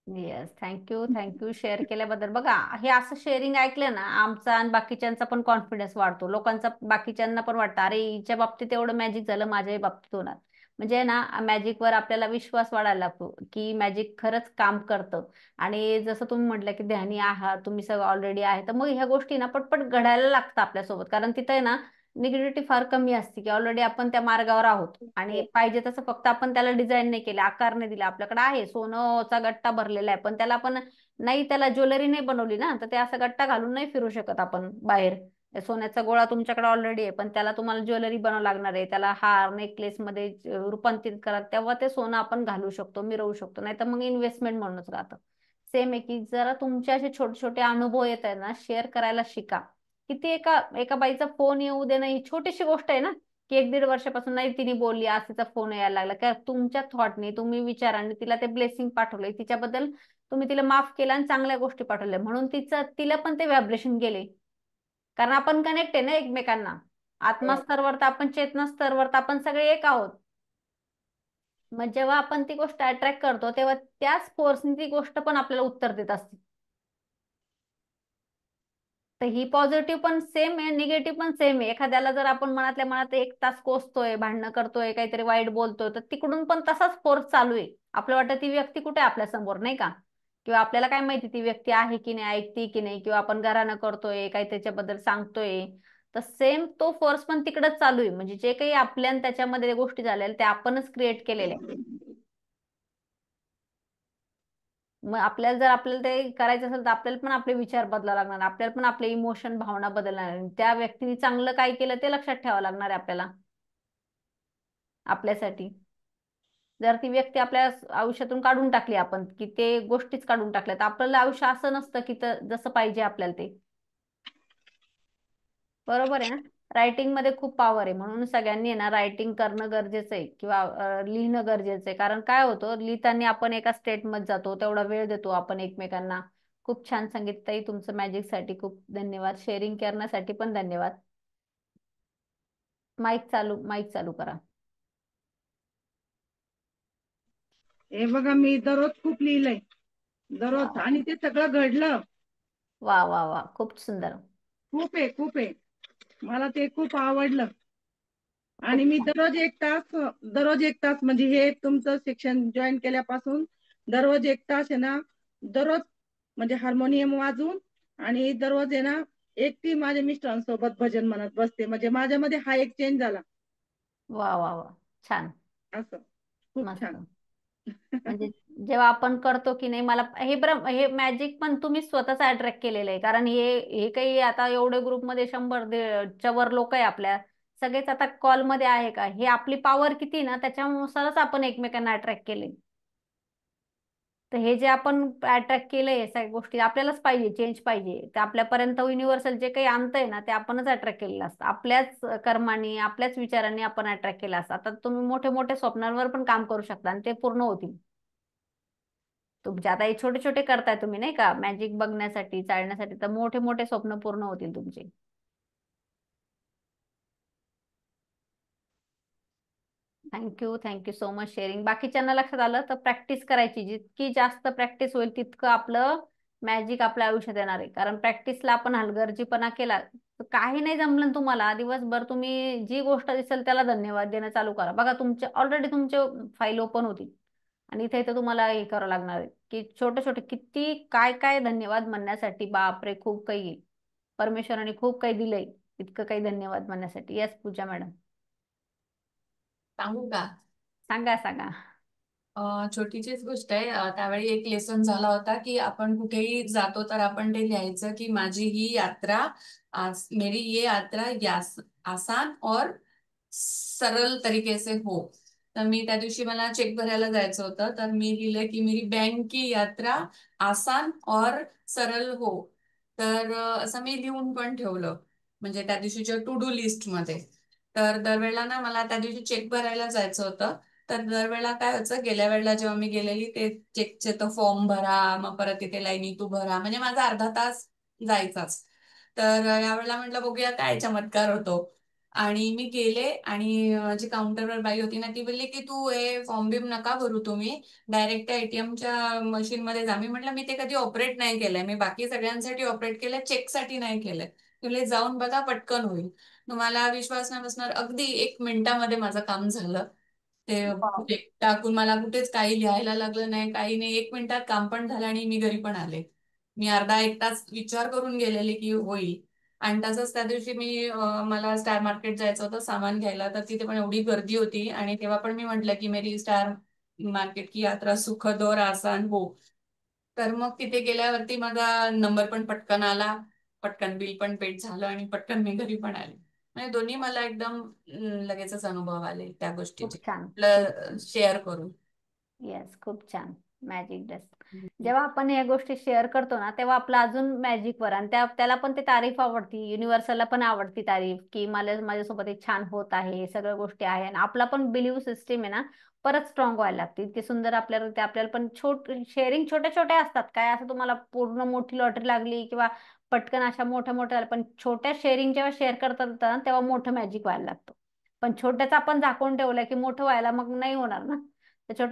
Speaker 1: येस, थँक्यू शेअर केल्याबद्दल. बघा, हे असं शेअरिंग ऐकलं ना, आमचा आणि बाकीच्यांचा पण कॉन्फिडन्स वाढतो. लोकांचा, बाकीच्यांना पण वाटतं अरे हिच्या बाबतीत एवढं मॅजिक झालं, माझ्याही बाबतीत होणार. म्हणजे ना, मॅजिकवर आपल्याला विश्वास वाढायला लागतो की मॅजिक खरंच काम करतं. आणि जसं तुम्ही म्हटलं की ध्यानी आहात तुम्ही, सगळं ऑलरेडी आहे, तर मग ह्या गोष्टी ना पटपट घडायला लागतात आपल्यासोबत. कारण तिथं आहे ना, निगेटिव्हिटी फार कमी असते की ऑलरेडी आपण त्या मार्गावर आहोत आणि पाहिजे तसं फक्त आपण त्याला डिझाईन नाही केले, आकार नाही दिला. आपल्याकडे आहे सोनंचा गट्टा भरलेला आहे, पण त्याला आपण नाही, त्याला ज्वेलरी नाही बनवली ना, तर ते असं गट्टा घालून नाही फिरू शकत आपण बाहेर. ते सोन्याचा गोळा तुमच्याकडे ऑलरेडी आहे, पण त्याला तुम्हाला ज्वेलरी बनवावं लागणार आहे, त्याला हार नेकलेस मध्ये रूपांतरित करा, तेव्हा ते सोनं आपण घालू शकतो, मिरवू शकतो. नाही तर मग इन्व्हेस्टमेंट म्हणूनच राहतं. सेम आहे की जरा तुमचे असे छोटे छोटे अनुभव येत आहेत ना, शेअर करायला शिका. किती एका एका बाईचा फोन येऊ दे, नाही छोटीशी गोष्ट आहे ना, की 1-1.5 वर्षापासून नाही तिने बोलली, आज तिचा फोन यायला लागला, काय तुमच्या थॉटने तुम्ही विचारांनी तिला ते ब्लेसिंग पाठवलंय, तिच्याबद्दल तुम्ही तिला माफ केलं आणि चांगल्या गोष्टी पाठवल्या, म्हणून तिला पण ते व्हायब्रेशन गेले. कारण आपण कनेक्ट आहे ना एकमेकांना. आत्मा स्तरवर तर आपण, चेतना स्तरवर तर आपण सगळे एक आहोत. मग जेव्हा आपण ती गोष्ट अट्रॅक्ट करतो, तेव्हा त्याच फोर्सने ती गोष्ट पण आपल्याला उत्तर देत असते. तर ही पॉझिटिव्ह पण सेम आहे, निगेटिव्ह पण सेम आहे. एखाद्याला जर आपण मनातल्या मनात 1 तास कोसतोय, भांडणं करतोय, काहीतरी वाईट बोलतोय, तर तिकडून पण तसाच फोर्स चालू आहे. आपल्याला वाटतं ती व्यक्ती कुठे आहे आपल्या समोर, नाही का? किंवा आपल्याला काय माहिती ती व्यक्ती आहे की नाही, ऐकते की नाही, किंवा आपण घरानं करतोय, काही त्याच्याबद्दल सांगतोय, तर सेम तो फोर्स पण तिकडच चालू आहे. म्हणजे जे काही आपल्या आणि त्याच्यामध्ये गोष्टी झालेल्या त्या आपणच क्रिएट केलेल्या आहे. मग आपल्याला ते करायचं असेल तर आपल्याला पण आपले विचार बदलावं लागणार, आपल्याला पण आपले इमोशन, भावना बदलणार आहे. त्या व्यक्तीने चांगलं काय केलं ते लक्षात ठेवावं लागणार आहे आपल्याला, आपल्यासाठी. जर ती व्यक्ती आपल्या आयुष्यातून काढून टाकली आपण, की ते गोष्टीच काढून टाकल्या, तर आपल्याला आयुष्य असं नसतं की जसं पाहिजे आपल्याला ते. बरोबर आहे ना? रायटिंग मध्ये खूप पॉवर आहे, म्हणून सगळ्यांनी आहे ना रायटिंग करणं गरजेचं आहे, किंवा लिहिणं गरजेचं आहे. कारण काय होतं, लिहिताना आपण एका स्टेट मध्ये जातो, तेवढा वेळ देतो आपण एकमेकांना. खूप छान सांगितलं ताई, तुमचं मॅजिक साठी खूप धन्यवाद, शेअरिंग करण्यासाठी पण धन्यवाद. माईक चालू करा.
Speaker 5: हे बघा, मी दररोज खूप लिहिलंय,
Speaker 1: वा
Speaker 5: दररोज, आणि ते सगळं घडलं.
Speaker 1: वा वा वा, खूप सुंदर.
Speaker 5: खूप आहे. मला ते खूप आवडलं. आणि
Speaker 1: खूप
Speaker 5: मी
Speaker 1: छान.
Speaker 5: दररोज एक तास म्हणजे हे तुमचं शिक्षण जॉईन केल्यापासून दररोज एक तास आहे ना, दररोज म्हणजे हार्मोनियम वाजवून, आणि दररोज आहे ना एकटी माझ्या मिस्टरांसोबत भजन म्हणत बसते. म्हणजे माझ्यामध्ये हा एक चेंज झाला.
Speaker 1: वा वा वा, छान.
Speaker 5: असं खूप
Speaker 1: मस्त.
Speaker 5: छान.
Speaker 1: म्हणजे जेव्हा आपण करतो की नाही, मला हे मॅजिक पण तुम्ही स्वतःच अट्रॅक्ट केलेलं आहे. कारण हे काही आता एवढे ग्रुपमध्ये 100 च्या वर लोक आहे आपल्या, सगळेच आता कॉलमध्ये आहे का, हे आपली पॉवर किती ना, त्याच्यानुसारच आपण एकमेकांना अट्रॅक्ट केले. तर हे जे आपण अट्रॅक्ट केलंय सगळ्या गोष्टी आपल्यालाच पाहिजे, चेंज पाहिजे, तर आपल्यापर्यंत युनिव्हर्सल जे काही आणतंय ना, ते आपणच अट्रॅक्ट केलेलं असतं. आपल्याच कर्मानी, आपल्याच विचारांनी आपण अट्रॅक्ट केलं असतं. आता तुम्ही मोठे मोठे स्वप्नांवर पण काम करू शकता आणि ते पूर्ण होतील तुमचे. आता हे छोटे छोटे करताय तुम्ही, नाही का, मॅजिक बघण्यासाठी, चालण्यासाठी, तर मोठे मोठे स्वप्न पूर्ण होतील तुमचे. Thank so much sharing. बाकीच्यांना लक्षात आलं तर प्रॅक्टिस करायची, जितकी जास्त प्रॅक्टिस होईल तितकं आपलं मॅजिक आपल्या आयुष्यात येणार आहे. कारण प्रॅक्टिसला आपण हलगर्जीपणा केला तर काही नाही जमलं ना तुम्हाला, दिवसभर तुम्ही जी गोष्ट दिसेल त्याला धन्यवाद देणं चालू करा. बघा तुमचे ऑलरेडी तुमचे फाईल ओपन होतील. आणि इथे इथे तुम्हाला हे करावं लागणार आहे की छोटे छोटे किती काय काय धन्यवाद म्हणण्यासाठी, बापरे खूप काही आहे. परमेश्वराने खूप काही दिलंय, इतकं काही धन्यवाद म्हणण्यासाठी. येस पूजा मॅडम,
Speaker 4: सांगू का?
Speaker 1: सांगा सांगा.
Speaker 4: छोटीशीच गोष्ट आहे. त्यावेळी एक लेसन झाला होता की आपण कुठेही जातो तर आपण ते लिहायचं की माझी ही यात्रा, मेरी ये यात्रा आसान और सरल तरीके से हो. तर मी त्या दिवशी मला चेक भरायला जायचं होतं, तर मी लिहिलं की मेरी बैंक की यात्रा आसान और सरल हो. तर असं मी लिहून पण ठेवलं, म्हणजे त्या दिवशीच्या टू डू लिस्ट मध्ये. तर दरवेळेला ना मला त्या दिवशी चेक भरायला जायचं होतं. तर दरवेळेला काय व्हायचं, गेल्या वेळेला जेव्हा मी गेलेली ते चेकचे तो फॉर्म भरा, मग परत तिथे लाईनी तू भरा, म्हणजे माझा अर्धा तास जायचाच. तर यावेळेला म्हटलं बघूया काय चमत्कार होतो. आणि मी गेले आणि जी काउंटरवर बाई होती ना, ती बोलली की तू हे फॉर्म बिम नका भरू, तुम्ही डायरेक्ट त्या एटीएमच्या मशीन मध्ये जा. मी म्हटलं मी ते कधी ऑपरेट नाही केलंय, मी बाकी सगळ्यांसाठी ऑपरेट केलंय, चेकसाठी नाही केलंय. तुला जाऊन बघा, पटकन होईल. तुम्हाला विश्वास नाही बसणार, अगदी 1 मिनिटामध्ये माझं काम झालं. ते
Speaker 1: वाव.
Speaker 4: चेक टाकून मला कुठेच काही लिहायला लागलं नाही, काही नाही. 1 मिनिटात काम पण झालं आणि मी घरी पण आले. मी अर्धा 1 तास विचार करून गेलेले की होईल, आणि तसंच त्या दिवशी मला स्टार मार्केट जायचं होतं सामान घ्यायला, तर तिथे पण एवढी गर्दी होती आणि तेव्हा पण मी म्हटलं की मेरी स्टार मार्केट की यात्रा सुखद और आसान हो. तर मग तिथे गेल्यावरती माझा नंबर पण पटकन आला, पटकन बिल पण पेड झालं आणि पटकन मी घरी पण आले. म्हणजे दोन्ही मला एकदम लगेचच अनुभव आले त्या गोष्टीचे,
Speaker 1: खूप छान, खूप
Speaker 4: आपलं
Speaker 1: छान.
Speaker 4: शेअर करून.
Speaker 1: येस, खूप छान. Magic dust. जेव्हा आपण या गोष्टी शेअर करतो ना, तेव्हा आपलं अजून मॅजिक वर, आणि त्याला पण ते तारीफ आवडती, युनिव्हर्सला पण आवडती तारीफ, की मला माझ्यासोबत हे छान होत आहे, सगळ्या गोष्टी आहे, आणि आपला पण बिलीव्ह सिस्टीम आहे ना, परत स्ट्रॉंग व्हायला लागते. इतकी सुंदर आपल्याला ते, आपल्याला पण शेअरिंग छोट्या छोट्या असतात, काय असं तुम्हाला पूर्ण मोठी लॉटरी लागली किंवा पटकन अशा मोठ्या मोठ्या, पण छोट्या शेअरिंग जेव्हा शेअर करतात ना, तेव्हा मोठं मॅजिक व्हायला लागतं. पण छोट्याच आपण झाकून ठेवलं की मोठं व्हायला मग नाही होणार ना. तर छोट्या